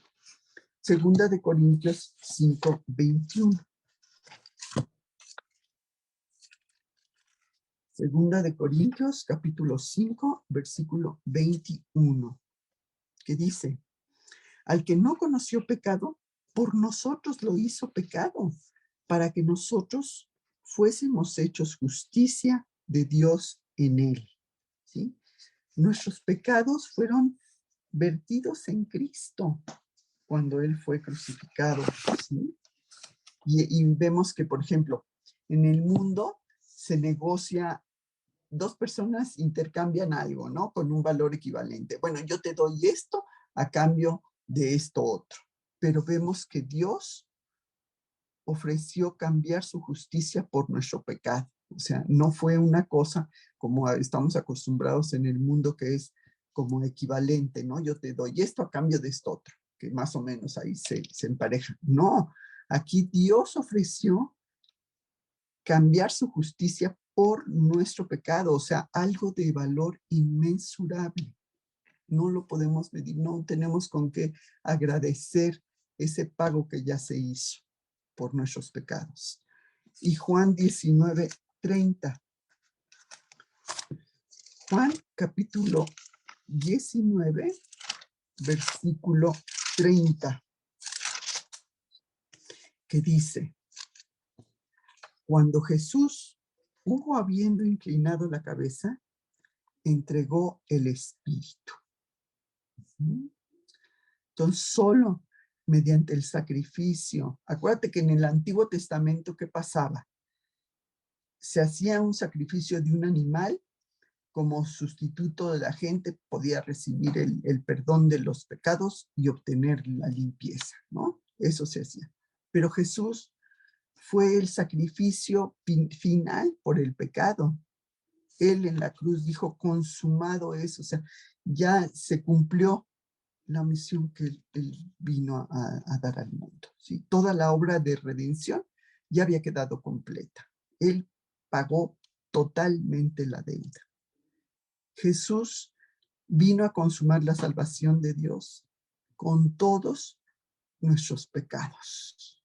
Segunda de Corintios 5:21. Segunda de Corintios, capítulo 5, versículo 21, que dice, al que no conoció pecado, por nosotros lo hizo pecado, para que nosotros fuésemos hechos justicia de Dios en él. ¿Sí? Nuestros pecados fueron vertidos en Cristo cuando él fue crucificado. ¿Sí? Y vemos que, por ejemplo, en el mundo se negocia, dos personas intercambian algo, ¿no? Con un valor equivalente. Bueno, yo te doy esto a cambio de esto otro. Pero vemos que Dios ofreció cambiar su justicia por nuestro pecado. O sea, no fue una cosa como estamos acostumbrados en el mundo, que es como equivalente, ¿no? Yo te doy esto a cambio de esto otro, que más o menos ahí se empareja. No, aquí Dios ofreció cambiar su justicia por nuestro pecado, o sea, algo de valor inmensurable. No lo podemos medir, no tenemos con qué agradecer ese pago que ya se hizo por nuestros pecados. Y Juan 19:30. Juan capítulo 19, versículo 30, que dice, cuando Jesús hubo habiendo inclinado la cabeza, entregó el Espíritu. Entonces, solo mediante el sacrificio. Acuérdate que en el Antiguo Testamento, ¿qué pasaba? Se hacía un sacrificio de un animal como sustituto de la gente, podía recibir el perdón de los pecados y obtener la limpieza, ¿no? Eso se hacía. Pero Jesús fue el sacrificio final por el pecado. Él en la cruz dijo, consumado es, o sea, ya se cumplió la misión que él vino a dar al mundo, ¿sí? Toda la obra de redención ya había quedado completa. Él pagó totalmente la deuda. Jesús vino a consumar la salvación de Dios con todos nuestros pecados.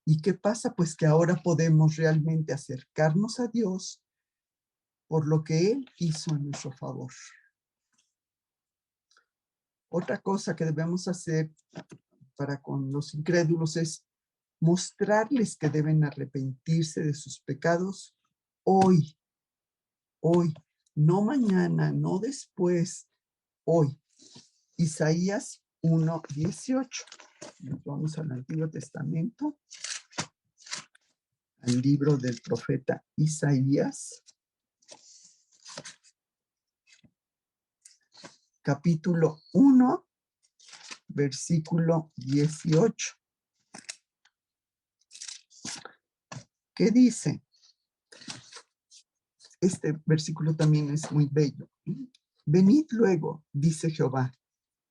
¿Y qué pasa? Pues que ahora podemos realmente acercarnos a Dios por lo que Él hizo a nuestro favor. Otra cosa que debemos hacer para con los incrédulos es mostrarles que deben arrepentirse de sus pecados hoy, hoy, no mañana, no después, hoy. Isaías 1:18. Nos vamos al Antiguo Testamento, al libro del profeta Isaías, capítulo 1, versículo 18. ¿Qué dice? Este versículo también es muy bello. Venid luego, dice Jehová,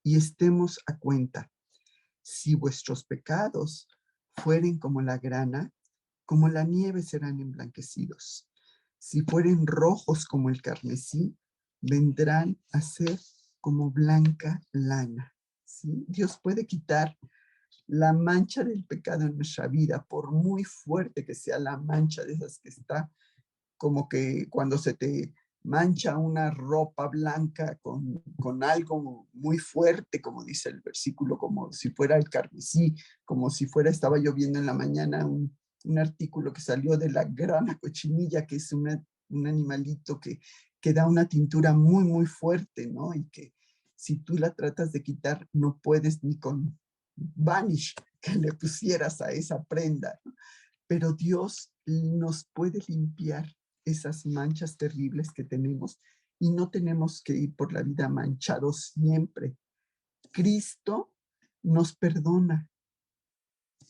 y estemos a cuenta. Si vuestros pecados fueren como la grana, como la nieve serán emblanquecidos. Si fueren rojos como el carmesí, vendrán a ser como blanca lana. ¿Sí? Dios puede quitar la mancha del pecado en nuestra vida, por muy fuerte que sea la mancha de esas que está, como que cuando se te mancha una ropa blanca con algo muy fuerte, como dice el versículo, como si fuera el carmesí, como si fuera, estaba lloviendo en la mañana, un artículo que salió de la grana cochinilla, que es un animalito que da una tintura muy, muy fuerte, ¿no? Y que si tú la tratas de quitar, no puedes ni con vanish que le pusieras a esa prenda, ¿no? Pero Dios nos puede limpiar esas manchas terribles que tenemos y no tenemos que ir por la vida manchados siempre. Cristo nos perdona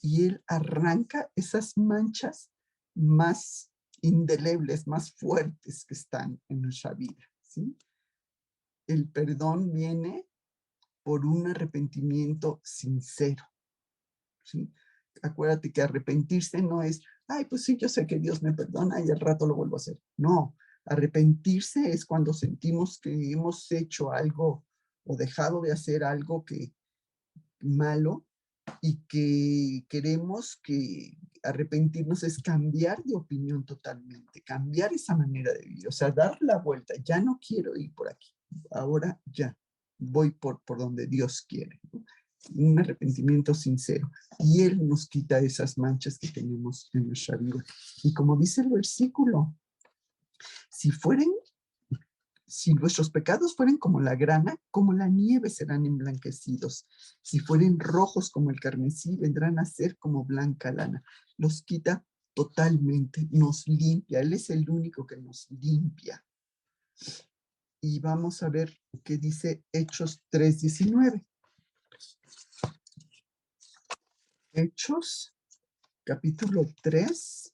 y Él arranca esas manchas más indelebles, más fuertes que están en nuestra vida, ¿sí? El perdón viene por un arrepentimiento sincero, ¿sí? Acuérdate que arrepentirse no es, ay, pues sí, yo sé que Dios me perdona y al rato lo vuelvo a hacer. No, arrepentirse es cuando sentimos que hemos hecho algo o dejado de hacer algo que malo y que queremos que arrepentirnos es cambiar de opinión totalmente, cambiar esa manera de vivir, o sea, dar la vuelta, ya no quiero ir por aquí, ahora ya voy por donde Dios quiere, ¿no? Un arrepentimiento sincero. Y Él nos quita esas manchas que tenemos en nuestra vida. Y como dice el versículo, si vuestros pecados fueren como la grana, como la nieve serán emblanquecidos. Si fueren rojos como el carmesí, vendrán a ser como blanca lana. Los quita totalmente, nos limpia. Él es el único que nos limpia. Y vamos a ver qué dice Hechos 3:19. Hechos, capítulo 3,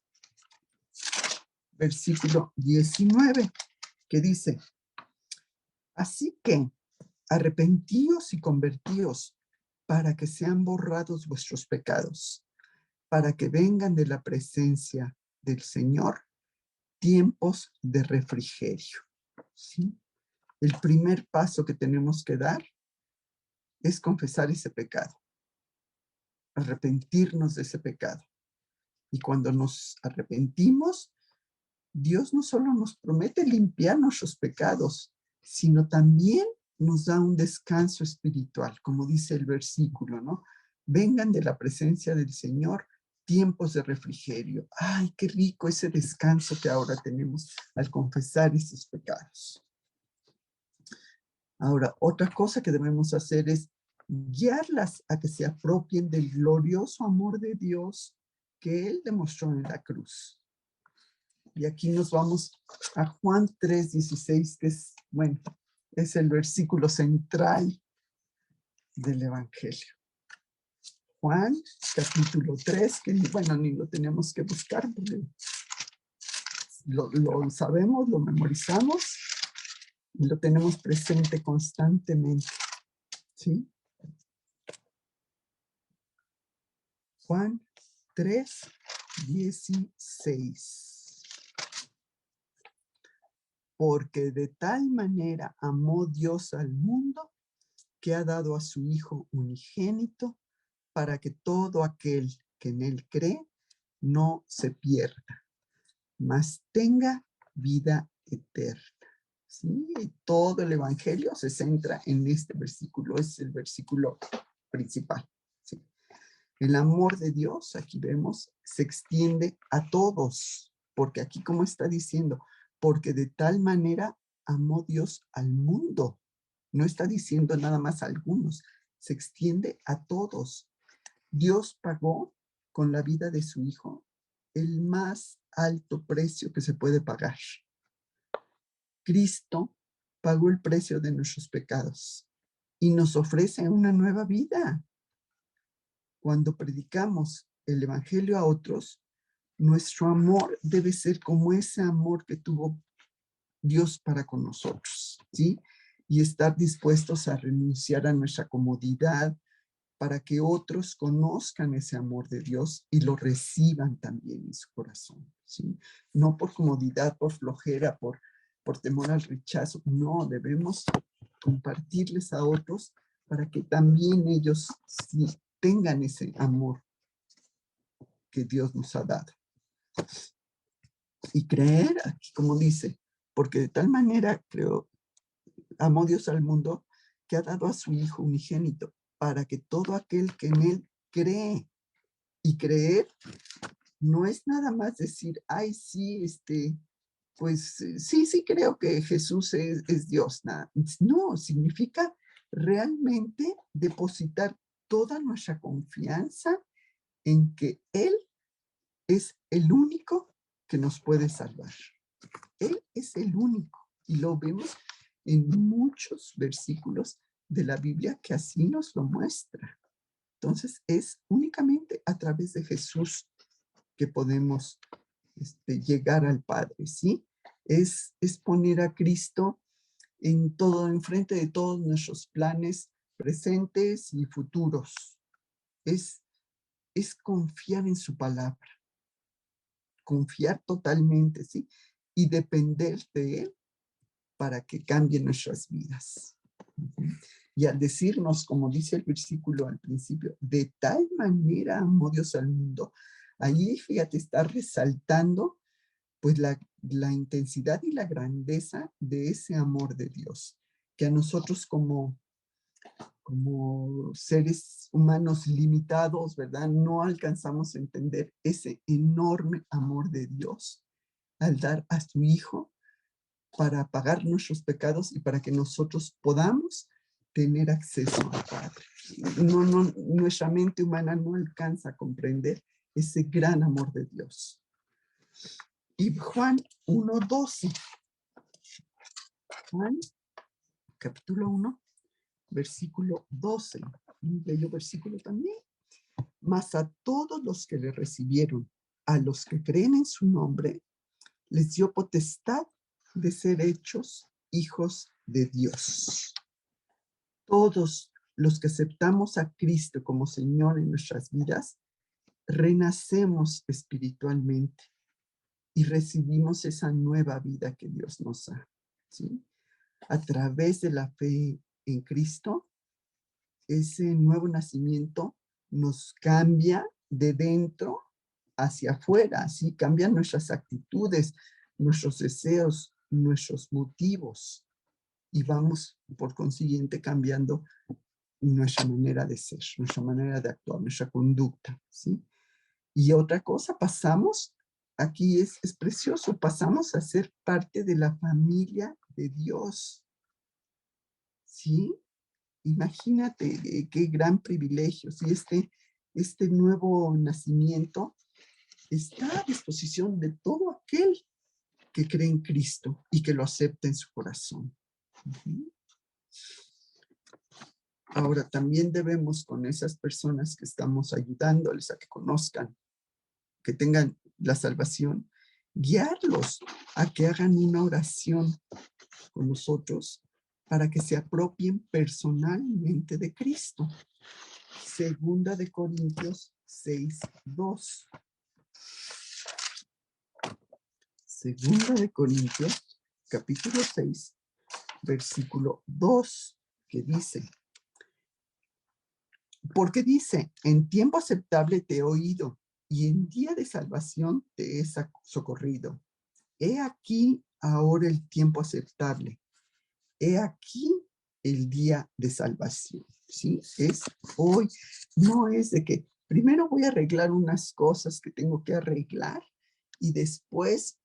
versículo 19, que dice, así que arrepentíos y convertíos para que sean borrados vuestros pecados, para que vengan de la presencia del Señor tiempos de refrigerio. ¿Sí? El primer paso que tenemos que dar es confesar ese pecado, arrepentirnos de ese pecado. Y cuando nos arrepentimos, Dios no solo nos promete limpiar nuestros pecados, sino también nos da un descanso espiritual, como dice el versículo, ¿no? Vengan de la presencia del Señor tiempos de refrigerio. ¡Ay, qué rico ese descanso que ahora tenemos al confesar esos pecados! Ahora, otra cosa que debemos hacer es guiarlas a que se apropien del glorioso amor de Dios que Él demostró en la cruz. Y aquí nos vamos a Juan 3:16, que es, bueno, es el versículo central del Evangelio. Juan, capítulo 3, que bueno, ni lo tenemos que buscar, porque lo sabemos, lo memorizamos y lo tenemos presente constantemente. ¿Sí? Juan 3:16. Porque de tal manera amó Dios al mundo que ha dado a su Hijo unigénito para que todo aquel que en él cree no se pierda, mas tenga vida eterna. ¿Sí? Y todo el Evangelio se centra en este versículo, es el versículo principal. ¿Sí? El amor de Dios, aquí vemos, se extiende a todos, porque aquí como está diciendo, porque de tal manera amó Dios al mundo. No está diciendo nada más a algunos, se extiende a todos. Dios pagó con la vida de su Hijo el más alto precio que se puede pagar. Cristo pagó el precio de nuestros pecados y nos ofrece una nueva vida. Cuando predicamos el Evangelio a otros, nuestro amor debe ser como ese amor que tuvo Dios para con nosotros, ¿sí? Y estar dispuestos a renunciar a nuestra comodidad para que otros conozcan ese amor de Dios y lo reciban también en su corazón, ¿sí? No por comodidad, por flojera, por temor al rechazo. No, debemos compartirles a otros para que también ellos sí, tengan ese amor que Dios nos ha dado. Y creer, aquí como dice, porque de tal manera, creo, amó Dios al mundo que ha dado a su Hijo unigénito para que todo aquel que en él cree, y creer no es nada más decir, ay, sí, pues sí creo que Jesús es Dios. Nada. No, significa realmente depositar toda nuestra confianza en que Él es el único que nos puede salvar. Él es el único. Y lo vemos en muchos versículos de la Biblia que así nos lo muestra. Entonces, es únicamente a través de Jesús que podemos llegar al Padre, ¿sí? Es poner a Cristo en todo, enfrente de todos nuestros planes presentes y futuros. Es confiar en su palabra, confiar totalmente, ¿sí? Y depender de Él para que cambie nuestras vidas. Y al decirnos, como dice el versículo al principio, de tal manera amó Dios al mundo, ahí, fíjate, está resaltando pues la intensidad y la grandeza de ese amor de Dios, que a nosotros como seres humanos limitados, ¿verdad? No alcanzamos a entender ese enorme amor de Dios al dar a su Hijo para pagar nuestros pecados y para que nosotros podamos tener acceso al Padre. Nuestra mente humana no alcanza a comprender ese gran amor de Dios. Y Juan 1:12. Juan, capítulo 1, versículo 12. Un bello versículo también. Mas a todos los que le recibieron, a los que creen en su nombre, les dio potestad de ser hechos hijos de Dios. Todos los que aceptamos a Cristo como Señor en nuestras vidas, renacemos espiritualmente y recibimos esa nueva vida que Dios nos da, ¿sí? A través de la fe en Cristo, ese nuevo nacimiento nos cambia de dentro hacia afuera, ¿sí? Cambian nuestras actitudes, nuestros deseos, nuestros motivos y vamos, por consiguiente, cambiando nuestra manera de ser, nuestra manera de actuar, nuestra conducta, ¿sí? Y otra cosa, pasamos, aquí es precioso, pasamos a ser parte de la familia de Dios, ¿sí? Imagínate qué gran privilegio, ¿sí? Este nuevo nacimiento está a disposición de todo aquel que cree en Cristo y que lo acepta en su corazón. Uh-huh. Ahora, también debemos con esas personas que estamos ayudándoles a que conozcan, que tengan la salvación, guiarlos a que hagan una oración con nosotros para que se apropien personalmente de Cristo. Segunda de Corintios 6:2. Segunda de Corintios, capítulo 6, versículo 2, que dice, porque dice, en tiempo aceptable te he oído, y en día de salvación te he socorrido. He aquí ahora el tiempo aceptable. He aquí el día de salvación, ¿sí? Es hoy, no es de que primero voy a arreglar unas cosas que tengo que arreglar y después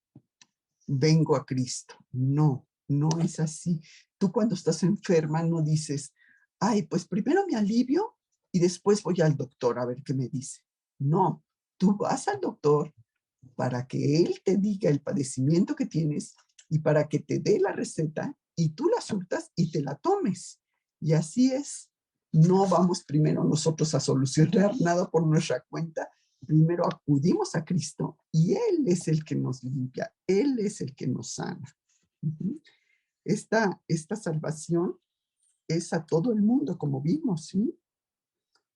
vengo a Cristo. No, no es así. Tú cuando estás enferma no dices, ay, pues primero me alivio y después voy al doctor a ver qué me dice. No, tú vas al doctor para que él te diga el padecimiento que tienes y para que te dé la receta y tú la surtas y te la tomes. Y así es. No vamos primero nosotros a solucionar nada por nuestra cuenta. Primero acudimos a Cristo y Él es el que nos limpia. Él es el que nos sana. Esta salvación es a todo el mundo, como vimos, ¿sí?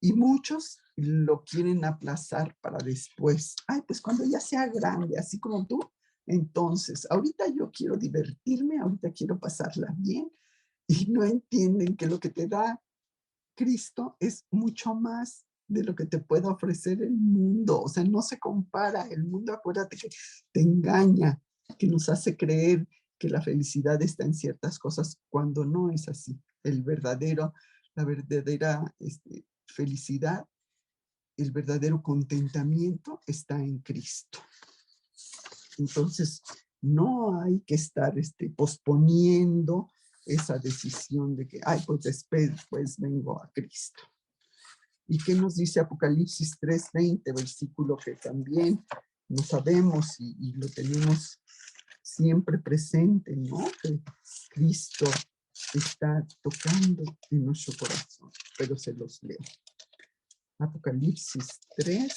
Y muchos lo quieren aplazar para después. Ay, pues cuando ya sea grande, así como tú, entonces, ahorita yo quiero divertirme, ahorita quiero pasarla bien, y no entienden que lo que te da Cristo es mucho más de lo que te puede ofrecer el mundo. O sea, no se compara. El mundo, acuérdate que te engaña, que nos hace creer que la felicidad está en ciertas cosas cuando no es así. La verdadera felicidad, el verdadero contentamiento está en Cristo. Entonces, no hay que estar posponiendo esa decisión de que, ay, pues después vengo a Cristo. ¿Y qué nos dice Apocalipsis 3:20, versículo que también no sabemos y lo tenemos siempre presente, ¿no? Que Cristo está tocando en nuestro corazón, pero se los leo. Apocalipsis 3,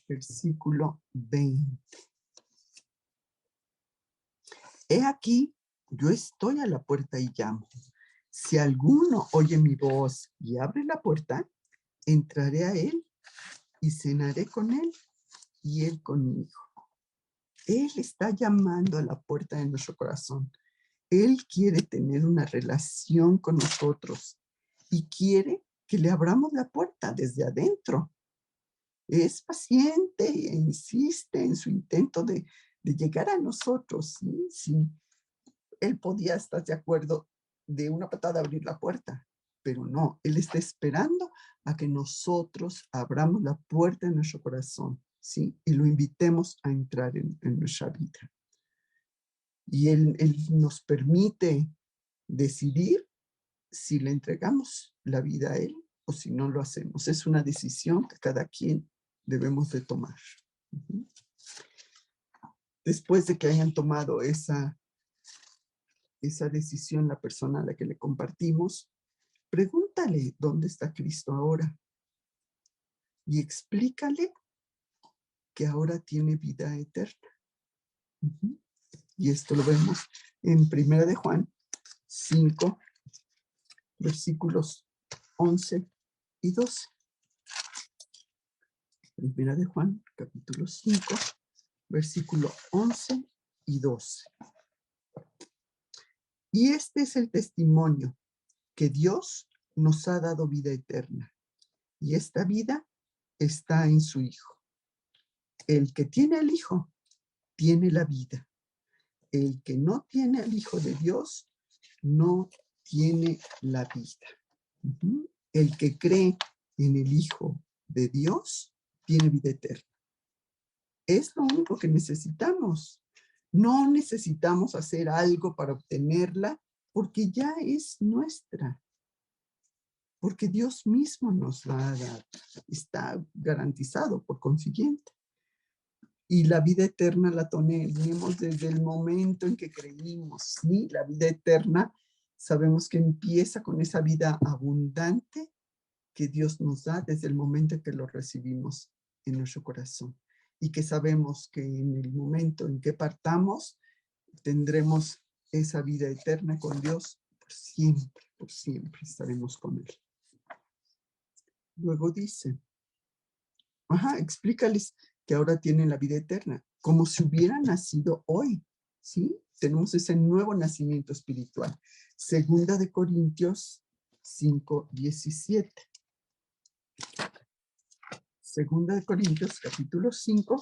versículo 20. He aquí, yo estoy a la puerta y llamo. Si alguno oye mi voz y abre la puerta, entraré a él y cenaré con él y él conmigo. Él está llamando a la puerta de nuestro corazón. Él quiere tener una relación con nosotros y quiere que le abramos la puerta desde adentro. Es paciente e insiste en su intento de llegar a nosotros. ¿Sí? Sí. Él podía estar de acuerdo de una patada abrir la puerta, pero no, él está esperando a que nosotros abramos la puerta de nuestro corazón, ¿sí? Y lo invitemos a entrar en nuestra vida. Y él nos permite decidir si le entregamos la vida a él o si no lo hacemos. Es una decisión que cada quien debemos de tomar. Después de que hayan tomado esa decisión la persona a la que le compartimos, pregúntale dónde está Cristo ahora y explícale que ahora tiene vida eterna. Y esto lo vemos en 1 de Juan 5, versículos 11 y 12. 1 de Juan, capítulo 5, versículo 11 y 12. Y este es el testimonio, que Dios nos ha dado vida eterna, y esta vida está en su Hijo. El que tiene al Hijo, tiene la vida. El que no tiene al Hijo de Dios, no tiene la vida. El que cree en el Hijo de Dios, tiene vida eterna. Es lo único que necesitamos. No necesitamos hacer algo para obtenerla, porque ya es nuestra. Porque Dios mismo nos la ha dado. Está garantizado por consiguiente. Y la vida eterna la tenemos desde el momento en que creímos. ¿Sí? La vida eterna sabemos que empieza con esa vida abundante que Dios nos da desde el momento en que lo recibimos en nuestro corazón. Y que sabemos que en el momento en que partamos, tendremos esa vida eterna con Dios por siempre estaremos con Él. Luego dice, explícales que ahora tienen la vida eterna, como si hubieran nacido hoy, ¿sí? Tenemos ese nuevo nacimiento espiritual. 2 de Corintios 5:17. Segunda de Corintios, capítulo 5,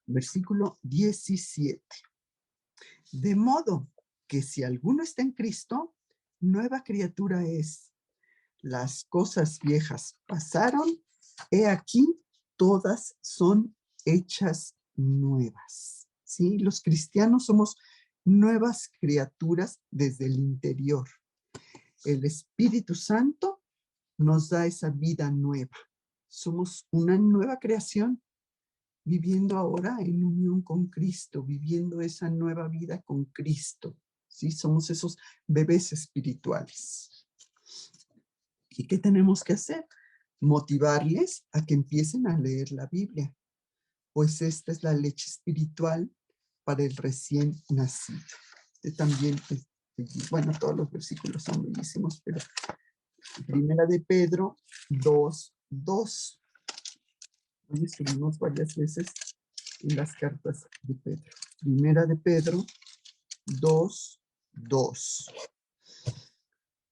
versículo 17. De modo que si alguno está en Cristo, nueva criatura es. Las cosas viejas pasaron, he aquí, todas son hechas nuevas. ¿Sí? Los cristianos somos nuevas criaturas desde el interior. El Espíritu Santo nos da esa vida nueva. Somos una nueva creación, viviendo ahora en unión con Cristo, viviendo esa nueva vida con Cristo. ¿Sí? Somos esos bebés espirituales. ¿Y qué tenemos que hacer? Motivarles a que empiecen a leer la Biblia, pues esta es la leche espiritual para el recién nacido. También, bueno, todos los versículos son bellísimos, pero Primera de Pedro 2:2. Hoy escribimos varias veces en las cartas de Pedro. Primera de Pedro 2:2.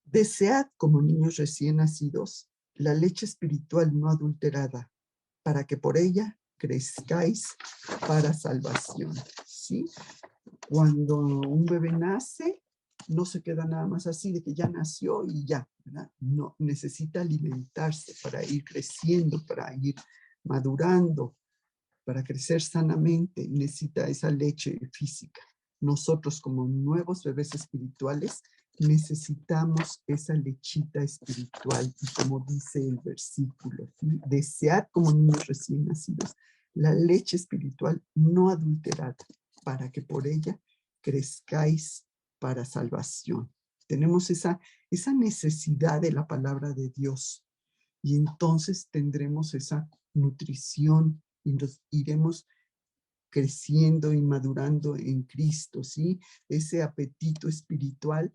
Desead como niños recién nacidos la leche espiritual no adulterada, para que por ella crezcáis para salvación. ¿Sí? Cuando un bebé nace, no se queda nada más así de que ya nació y ya, ¿verdad? No, necesita alimentarse para ir creciendo, para ir madurando, para crecer sanamente, necesita esa leche física. Nosotros como nuevos bebés espirituales necesitamos esa lechita espiritual y como dice el versículo, ¿sí? Desead como niños recién nacidos la leche espiritual no adulterada para que por ella crezcáis para salvación. Tenemos esa necesidad de la palabra de Dios y entonces tendremos esa nutrición y nos iremos creciendo y madurando en Cristo, ¿sí? Ese apetito espiritual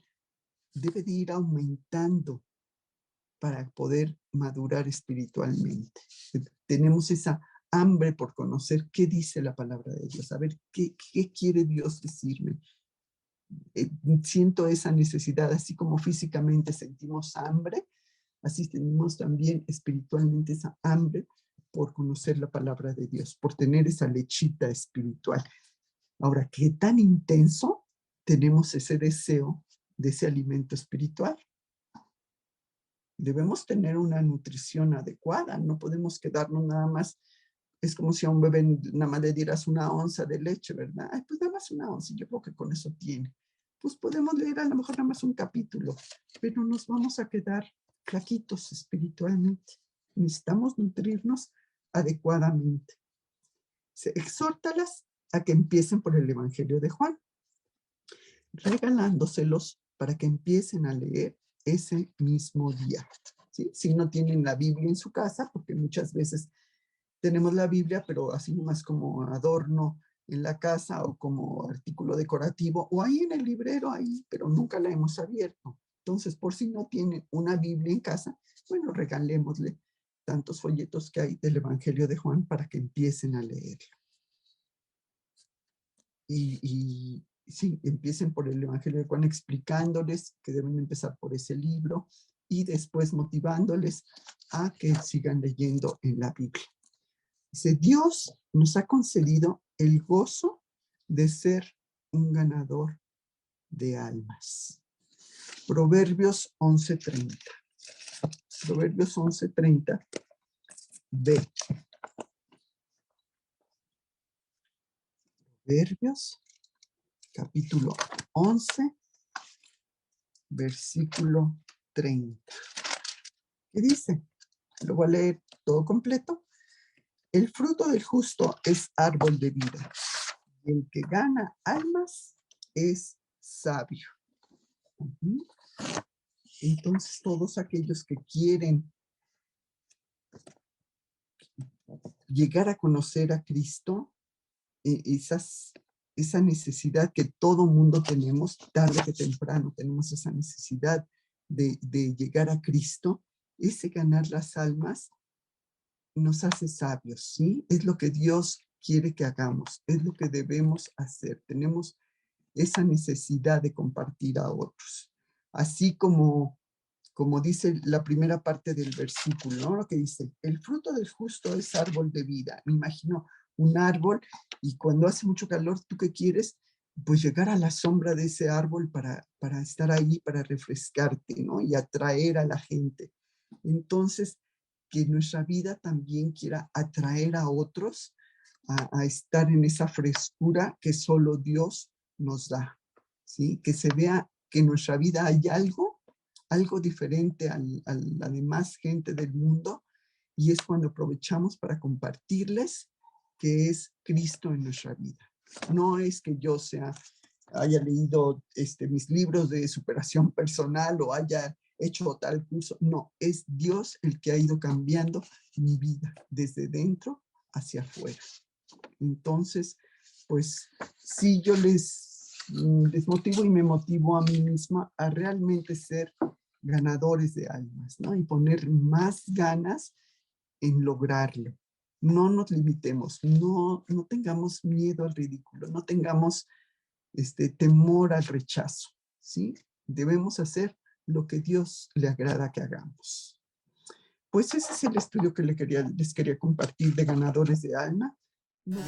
debe de ir aumentando para poder madurar espiritualmente. Tenemos esa hambre por conocer qué dice la palabra de Dios, a ver qué quiere Dios decirme. Siento esa necesidad, así como físicamente sentimos hambre, así tenemos también espiritualmente esa hambre por conocer la palabra de Dios, por tener esa lechita espiritual. Ahora, ¿qué tan intenso tenemos ese deseo de ese alimento espiritual? Debemos tener una nutrición adecuada, no podemos quedarnos nada más, es como si a un bebé nada más le dieras una onza de leche, ¿verdad? Ay, pues nada más una onza, yo creo que con eso tiene. Pues podemos leer a lo mejor nada más un capítulo, pero nos vamos a quedar flaquitos espiritualmente. Necesitamos nutrirnos adecuadamente. Exhórtalas a que empiecen por el Evangelio de Juan, regalándoselos para que empiecen a leer ese mismo día. ¿Sí? Si no tienen la Biblia en su casa, porque muchas veces tenemos la Biblia, pero así nomás como adorno en la casa o como artículo decorativo, o ahí en el librero, ahí, pero nunca la hemos abierto. Entonces, por si no tienen una Biblia en casa, bueno, regalémosle tantos folletos que hay del Evangelio de Juan para que empiecen a leerlo. Y sí, empiecen por el Evangelio de Juan explicándoles que deben empezar por ese libro y después motivándoles a que sigan leyendo en la Biblia. Dice, Dios nos ha concedido el gozo de ser un ganador de almas. Proverbios 11:30. Proverbios 11:30. B. Proverbios, capítulo 11, versículo 30. ¿Qué dice? Lo voy a leer todo completo. El fruto del justo es árbol de vida. Y el que gana almas es sabio. Entonces, todos aquellos que quieren llegar a conocer a Cristo, esa necesidad que todo mundo tenemos, tarde que temprano tenemos esa necesidad de llegar a Cristo, ese ganar las almas nos hace sabios, ¿sí? Es lo que Dios quiere que hagamos, es lo que debemos hacer. Tenemos esa necesidad de compartir a otros. Así como como dice la primera parte del versículo, ¿no? Lo que dice, el fruto del justo es árbol de vida. Me imagino un árbol y cuando hace mucho calor, ¿tú qué quieres? Pues llegar a la sombra de ese árbol para estar ahí, para refrescarte, ¿no? Y atraer a la gente. Entonces, que nuestra vida también quiera atraer a otros a estar en esa frescura que solo Dios nos da, ¿sí? Que se vea que en nuestra vida hay algo diferente a la demás gente del mundo, y es cuando aprovechamos para compartirles que es Cristo en nuestra vida. No es que yo haya leído mis libros de superación personal o haya hecho tal curso. No, es Dios el que ha ido cambiando mi vida desde dentro hacia afuera. Entonces, pues sí, yo les motivo y me motivo a mí misma a realmente ser ganadores de almas, ¿no? Y poner más ganas en lograrlo. No nos limitemos, no tengamos miedo al ridículo, no tengamos temor al rechazo, ¿sí? Debemos hacer lo que Dios le agrada que hagamos. Pues ese es el estudio que les quería compartir de ganadores de alma. No.